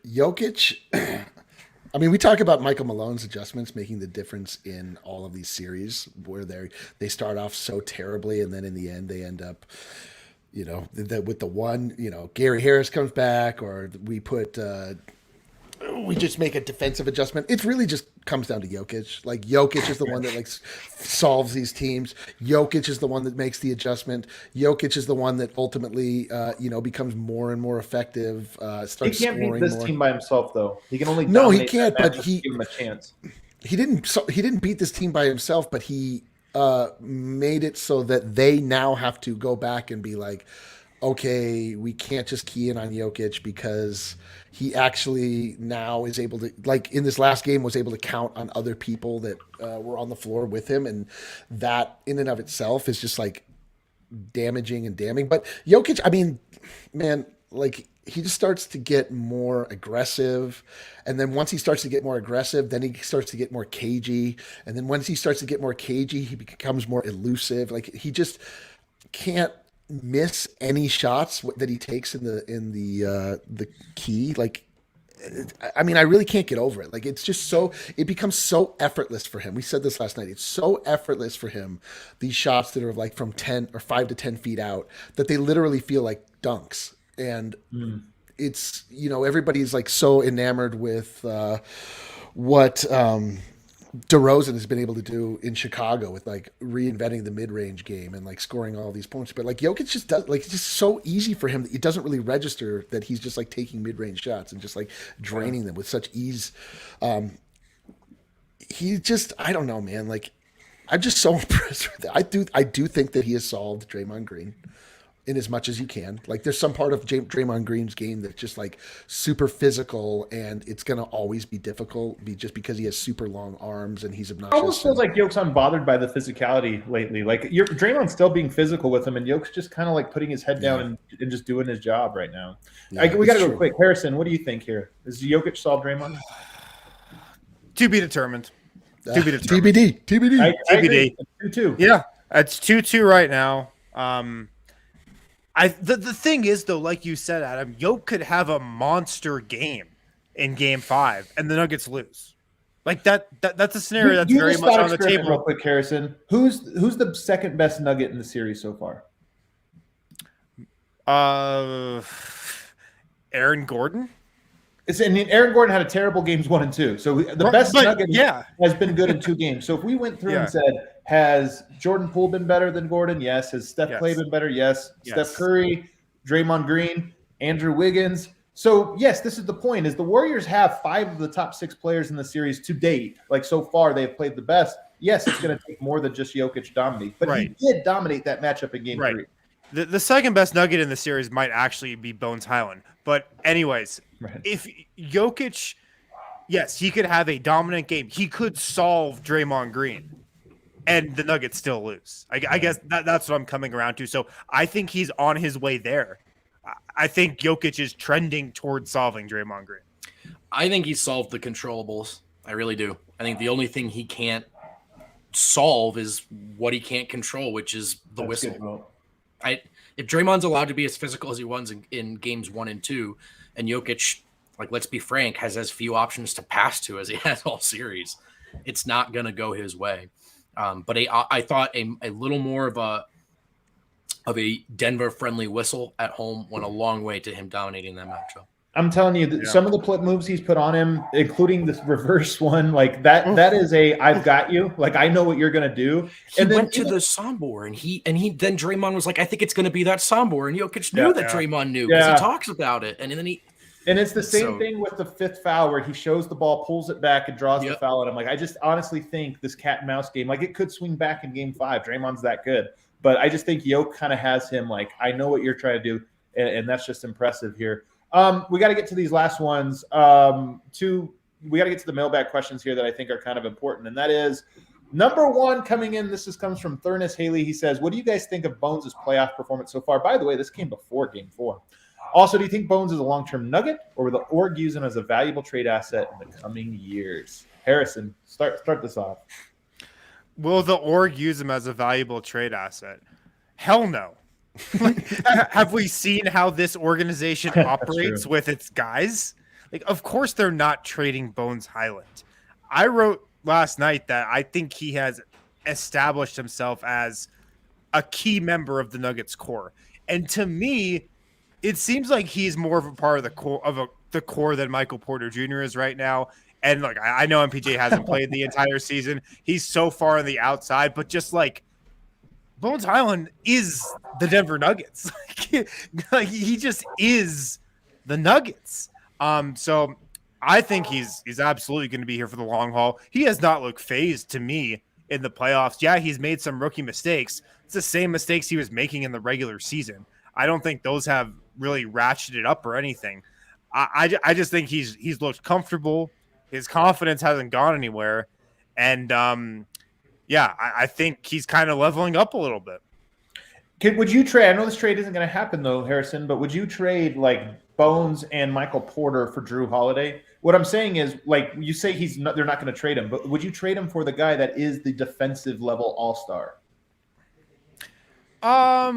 Jokic, I mean, we talk about Michael Malone's adjustments making the difference in all of these series where they start off so terribly and then in the end they end up, with the one, Gary Harris comes back or we just make a defensive adjustment. It really just comes down to Jokic. Like Jokic is the one that solves these teams. Jokic is the one that makes the adjustment. Jokic is the one that ultimately, becomes more and more effective. Starts he can't beat this team by himself, though. He can only he can't. But give him a chance. He didn't beat this team by himself, but he made it so that they now have to go back and be like, okay, we can't just key in on Jokic because he actually now is able to, like in this last game, was able to count on other people that were on the floor with him. And that in and of itself is just like damaging and damning. But Jokic, I mean, man, like he just starts to get more aggressive. And then once he starts to get more aggressive, then he starts to get more cagey. And then once he starts to get more cagey, he becomes more elusive. Like he just can't miss any shots that he takes in the key. Like, I mean, I really can't get over it. Like, it's just it becomes so effortless for him. We said this last night. It's so effortless for him. These shots that are like from 10 or 5 to 10 feet out that they literally feel like dunks. And it's, everybody's like so enamored with what DeRozan has been able to do in Chicago with like reinventing the mid-range game and like scoring all these points. But like Jokic just does, like, it's just so easy for him that it doesn't really register that he's just like taking mid-range shots and just like draining them with such ease. He just, I don't know, man. Like, I'm just so impressed with it. I do think that he has solved Draymond Green in as much as you can. Like, there's some part of Draymond Green's game that's just like super physical, and it's going to always be difficult just because he has super long arms and he's obnoxious. It almost feels like Jokic's unbothered by the physicality lately. Like, Draymond's still being physical with him, and Jokic's just kind of like putting his head down and just doing his job right now. Yeah, we got to go quick. Harrison, what do you think here? Is Jokic solved Draymond? To be determined. To be determined. TBD. I agree. TBD. 2-2. Yeah, it's 2-2 right now. The thing is though, like you said, Adam, Yoke could have a monster game in Game 5, and the Nuggets lose. Like that's a scenario that's very much on the table. Real quick, Harrison. Who's the second best Nugget in the series so far? Aaron Gordon. Aaron Gordon had a terrible games 1 and 2. So the best Nugget has been good in 2 games. So if we went through and said, has Jordan Poole been better than Gordon? Yes. Has Steph Clay been better? Yes. Steph Curry, Draymond Green, Andrew Wiggins. So yes, this is the point: is the Warriors have 5 of the top 6 players in the series to date. Like so far, they've played the best. Yes, it's going to take more than just Jokic to dominate, but he did dominate that matchup in Game 3. The second best Nugget in the series might actually be Bones Highland. But anyways, if Jokic, yes, he could have a dominant game. He could solve Draymond Green, and the Nuggets still lose. I guess that's what I'm coming around to. So I think he's on his way there. I think Jokic is trending towards solving Draymond Green. I think he solved the controllables. I really do. I think the only thing he can't solve is what he can't control, which is the whistle. If Draymond's allowed to be as physical as he was in games 1 and 2, and Jokic, like, let's be frank, has as few options to pass to as he has all series, it's not going to go his way. But I thought a little more of a Denver-friendly whistle at home went a long way to him dominating that matchup. I'm telling you, some of the flip moves he's put on him, including this reverse one, like that is I've got you. Like, I know what you're going to do. He went to the Sombor, and then Draymond was like, I think it's going to be that Sombor. And Jokic knew that Draymond knew because he talks about it. And then and it's the same thing with the 5th foul where he shows the ball, pulls it back, and draws the foul. And I'm like, I just honestly think this cat and mouse game, like, it could swing back in Game 5. Draymond's that good. But I just think Yoke kind of has him like, I know what you're trying to do. And that's just impressive here. We got to get to these last ones. We got to get to the mailbag questions here that I think are kind of important. And that is number 1 coming in. This comes from Thurnis Haley. He says, what do you guys think of Bones' playoff performance so far? By the way, this came before Game 4. Also, do you think Bones is a long-term Nugget, or will the org use him as a valuable trade asset in the coming years? Harrison, start this off. Will the org use him as a valuable trade asset? Hell no. Have we seen how this organization operates with its guys? Like, of course they're not trading Bones Highland. I wrote last night that I think he has established himself as a key member of the Nuggets core. And to me, it seems like he's more of a part of the core than Michael Porter Jr. is right now. And look, I know MPJ hasn't played the entire season. He's so far on the outside, but just like Bones Highland is the Denver Nuggets. Like he just is the Nuggets. So I think he's absolutely going to be here for the long haul. He has not looked phased to me in the playoffs. Yeah, he's made some rookie mistakes. It's the same mistakes he was making in the regular season. I don't think those have really ratcheted up or anything. I just think he's looked comfortable. His confidence hasn't gone anywhere. And I think he's kind of leveling up a little bit. Would you trade? I know this trade isn't going to happen though, Harrison, but would you trade like Bones and Michael Porter for Drew Holiday? What I'm saying is, like, you say they're not going to trade him, but would you trade him for the guy that is the defensive level all-star? I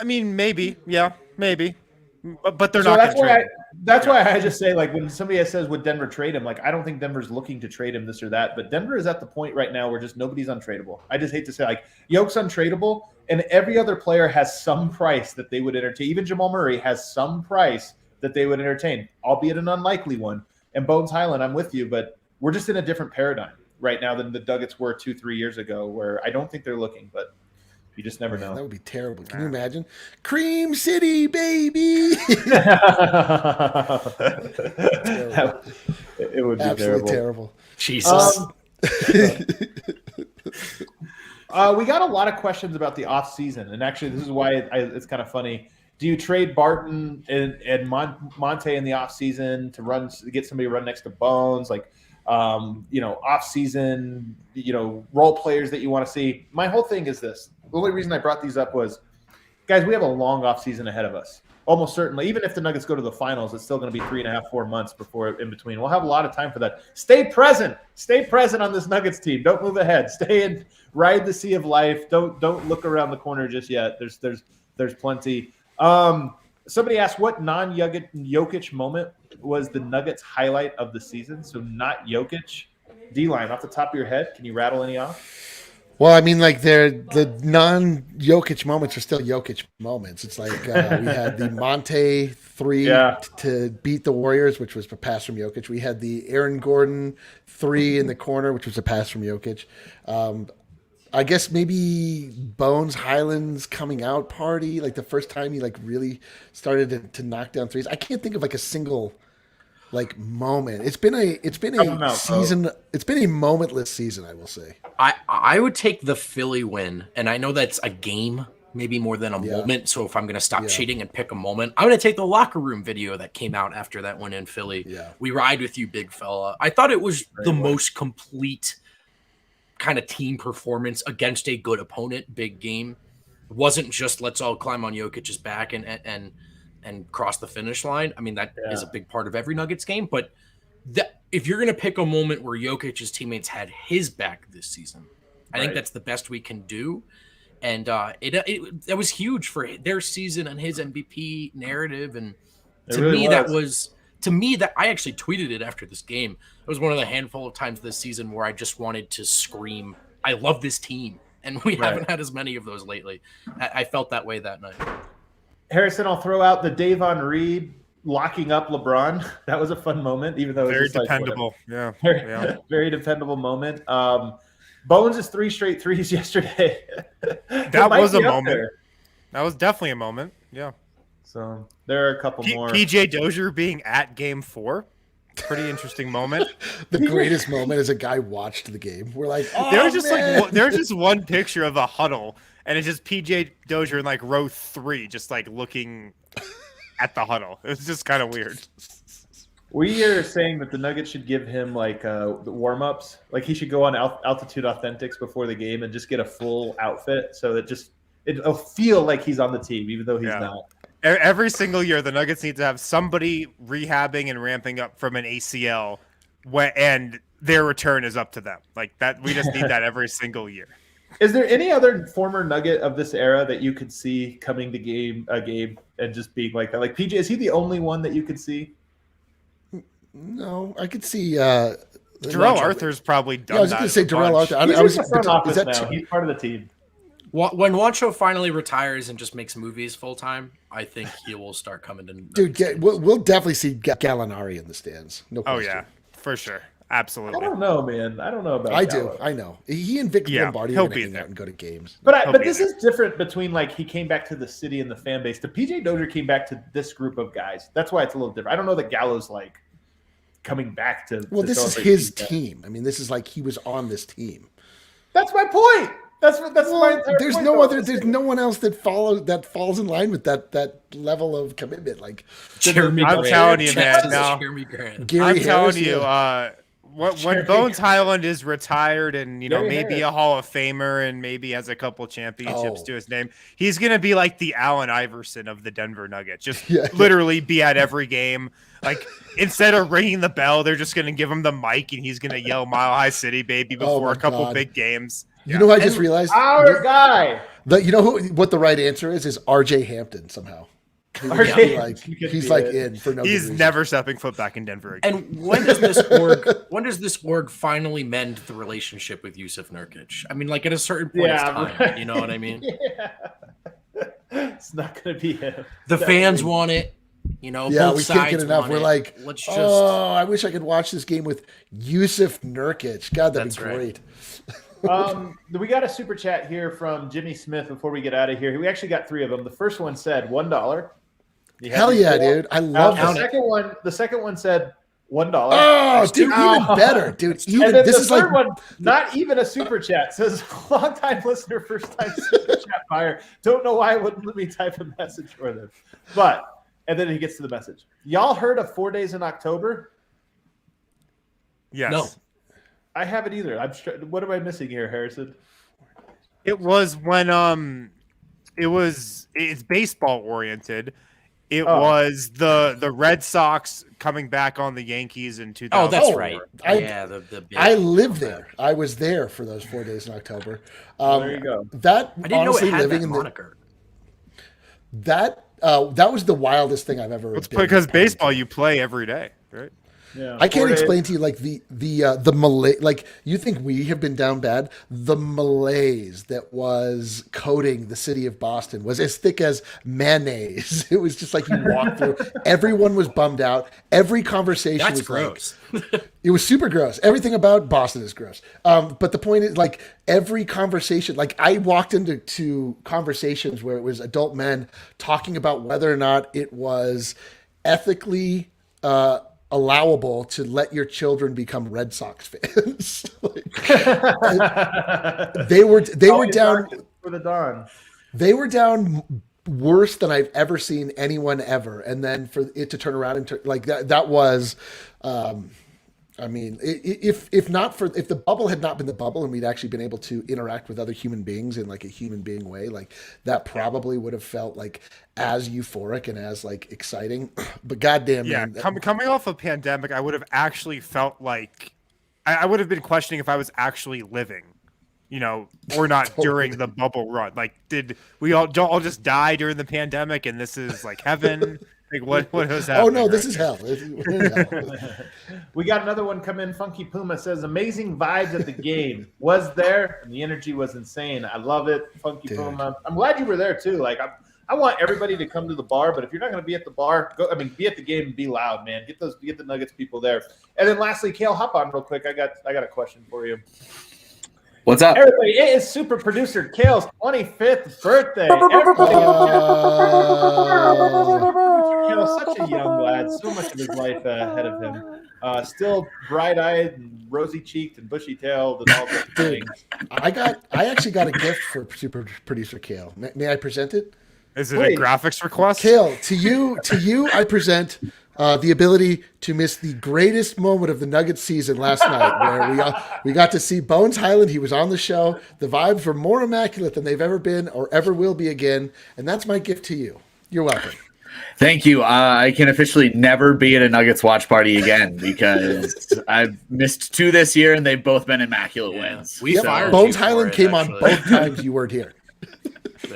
mean, maybe. Yeah, maybe. But they're not going to trade him. That's why I just say, like, when somebody says, would Denver trade him? Like, I don't think Denver's looking to trade him this or that, but Denver is at the point right now where just nobody's untradeable. I just hate to say, like, Yoke's untradeable, and every other player has some price that they would entertain. Even Jamal Murray has some price that they would entertain, albeit an unlikely one. And Bones Highland, I'm with you, but we're just in a different paradigm right now than the Nuggets were 2-3 years ago, where I don't think they're looking, but you just never know. That would be terrible. Can you imagine? Cream City, baby. It would be absolutely terrible. Jesus. We got a lot of questions about the offseason, and actually this is why it's kind of funny. Do you trade Barton and Monte in the offseason to get somebody to run next to Bones? Like, offseason, role players that you want to see. My whole thing is this. The only reason I brought these up was guys, we have a long off season ahead of us. Almost certainly, even if the Nuggets go to the finals, it's still going to be 3.5, 4 months before in between. We'll have a lot of time for that. Stay present on this Nuggets team. Don't move ahead. Stay and ride the sea of life. Don't look around the corner just yet. There's plenty. Somebody asked what non-Jokic moment was the Nuggets highlight of the season. So not Jokic. D-line off the top of your head, can you rattle any off? Well, I mean, like the non-Jokic moments are still Jokic moments. It's like we had the Monte 3 to beat the Warriors, which was a pass from Jokic. We had the Aaron Gordon 3 in the corner, which was a pass from Jokic. I guess maybe Bones Highlands coming out party, like the first time he like really started to knock down threes. I can't think of like a single like moment. It's been a season. It's been a momentless season, I will say. I would take the Philly win, and I know that's a game, maybe more than a moment. So if I'm going to stop cheating and pick a moment, I'm going to take the locker room video that came out after that win in Philly. Yeah. We ride with you, big fella. I thought it was the most complete kind of team performance against a good opponent, big game. It wasn't just let's all climb on Jokic's back and cross the finish line. I mean, that is a big part of every Nuggets game. But if you're going to pick a moment where Jokic's teammates had his back this season, I think that's the best we can do. And it was huge for their season and his MVP narrative. And to me, that I actually tweeted it after this game. It was one of the handful of times this season where I just wanted to scream, I love this team. And we haven't had as many of those lately. I felt that way that night. Harrison, I'll throw out the Davon Reed locking up LeBron. That was a fun moment, even though it was very dependable. Very dependable moment. Bones' 3 straight threes yesterday. That was a moment. There. That was definitely a moment. Yeah. So there are a couple more. PJ Dozier being at Game 4. Pretty interesting moment. The greatest moment is a guy watched the game. We're like, there's just one picture of a huddle, and it's just PJ Dozier in like row 3, just like looking at the huddle. It was just kind of weird. We are saying that the Nuggets should give him like the warm-ups. Like he should go on Altitude Authentics before the game and just get a full outfit so that it'll feel like he's on the team, even though he's not. Every single year, the Nuggets need to have somebody rehabbing and ramping up from an ACL, and their return is up to them. Like that, we just need that every single year. Is there any other former Nugget of this era that you could see coming to a game and just being like that? Like PJ, is he the only one that you could see? No, I could see. Jarrell Arthur's probably done. Yeah, I was going to say Jarrell Arthur. He's in the front office now. He's part of the team. When Juancho finally retires and just makes movies full time, I think he will start coming to. Dude, we'll definitely see Gallinari in the stands. No question. Oh yeah, for sure, absolutely. I don't know, man. I don't know about. I do. I know. He and Vic Lombardi are going to hang out and go to games. But this is different between like he came back to the city and the fan base. The PJ Dozier came back to this group of guys. That's why it's a little different. I don't know that Gallo's like coming back to. Well, this is his team. I mean, this is like he was on this team. That's my point. That's my entire there's point, no other. There's no one else that falls in line with that level of commitment. Like I'm telling you, man. Now, I'm telling you, when Bones Highland is retired and maybe a Hall of Famer and maybe has a couple championships to his name, he's gonna be like the Allen Iverson of the Denver Nuggets. Just literally be at every game. Like instead of ringing the bell, they're just gonna give him the mic and he's gonna yell "Mile High City, baby" before a couple big games. You know what I just realized? Our guy. You know what the right answer is RJ Hampton somehow. He's like in for no He's reason. never stepping foot back in Denver again. And when does this org finally mend the relationship with Yusuf Nurkic? I mean, like at a certain point in time, right. You know what I mean? It's not going to be him. The fans want it. Both we sides can't get enough. We're like, let's just. Oh, I wish I could watch this game with Yusuf Nurkic. God, that'd be great. We got a super chat here from Jimmy Smith before we get out of here. We actually got 3 of them. The first one said $1. Hell yeah, dude! I love the second one said $1. Oh, dude, even better, dude. Even and then this the is third like one, not even a super chat. Says long time listener, first time super chat buyer. Don't know why it wouldn't let me type a message for them, and then he gets to the message. Y'all heard of 4 Days in October? Yes. No. I haven't either. What am I missing here, Harrison? It was when it's baseball oriented. It Oh. was the Red Sox coming back on the Yankees in 2000. Oh, that's Oh, right. I- the big I lived comeback. there. I was there for those 4 days in October. There you go. That I didn't honestly know it had living that in moniker. that was the wildest thing I've ever. It's been because part of. baseball you play every day, right? Yeah. I can't 4 days. explain to you like the malaise. Like you think we have been down bad? The malaise that was coating the city of Boston was as thick as mayonnaise. It was just like you walked through. Everyone was bummed out. Every conversation That's was gross. like, it was super gross. Everything about Boston is gross. But the point is, like every conversation, like I walked into conversations where it was adult men talking about whether or not it was ethically allowable to let your children become Red Sox fans. they were Always down darkest for the dawn. they were down worse than I've ever seen anyone ever, and then for it to turn around and like that was. I mean, if the bubble had not been the bubble and we'd actually been able to interact with other human beings in like a human being way, like that probably would have felt like as euphoric and as like exciting. But goddamn, Yeah, man, coming off a pandemic, I would have actually felt like I would have been questioning if I was actually living, or not during the bubble run. Like, did we all just die during the pandemic, and this is like heaven? Like, what was happening? oh no, this right is hell. We're in hell. We got another one come in. Funky Puma says, amazing vibes at the game. Was there, and the energy was insane. I love it. Funky Dude. Puma. I'm glad you were there too. Like I want everybody to come to the bar, but if you're not going to be at the bar, be at the game and be loud, man. Get the Nuggets people there. And then lastly, Kale, hop on real quick. I got a question for you. What's up? Everybody, it is super producer Kale's 25th birthday. Kale's such a young lad, so much of his life ahead of him. Still bright-eyed and rosy-cheeked and bushy-tailed and all those things. I actually got a gift for super producer Kale. May I present it? Is it Wait. a graphics request? Kale, to you, I present the ability to miss the greatest moment of the Nuggets season last night, where we got to see Bones Highland. He was on the show. The vibes were more immaculate than they've ever been or ever will be again, and that's my gift to you. You're welcome. Thank you. I can officially never be at a Nuggets watch party again because I've missed 2 this year, and they've both been immaculate wins. We Yep, fired Bones you for Highland it, came actually. on both times you weren't here.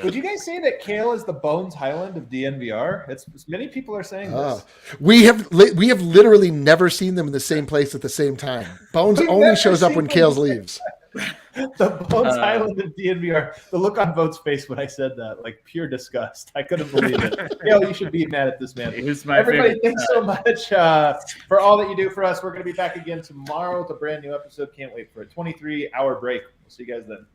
Would you guys say that Kale is the Bones Highland of DNVR? It's many people are saying this. We have literally never seen them in the same place at the same time. Bones We've only never shows up seen when them Kales the same- leaves. The Bones Highland of DNVR. The look on Vote's face when I said that, like pure disgust. I couldn't believe it. Kale, you should be mad at this man. It was my Everybody, favorite. thanks so much for all that you do for us. We're going to be back again tomorrow with a brand new episode. Can't wait for a 23-hour break. We'll see you guys then.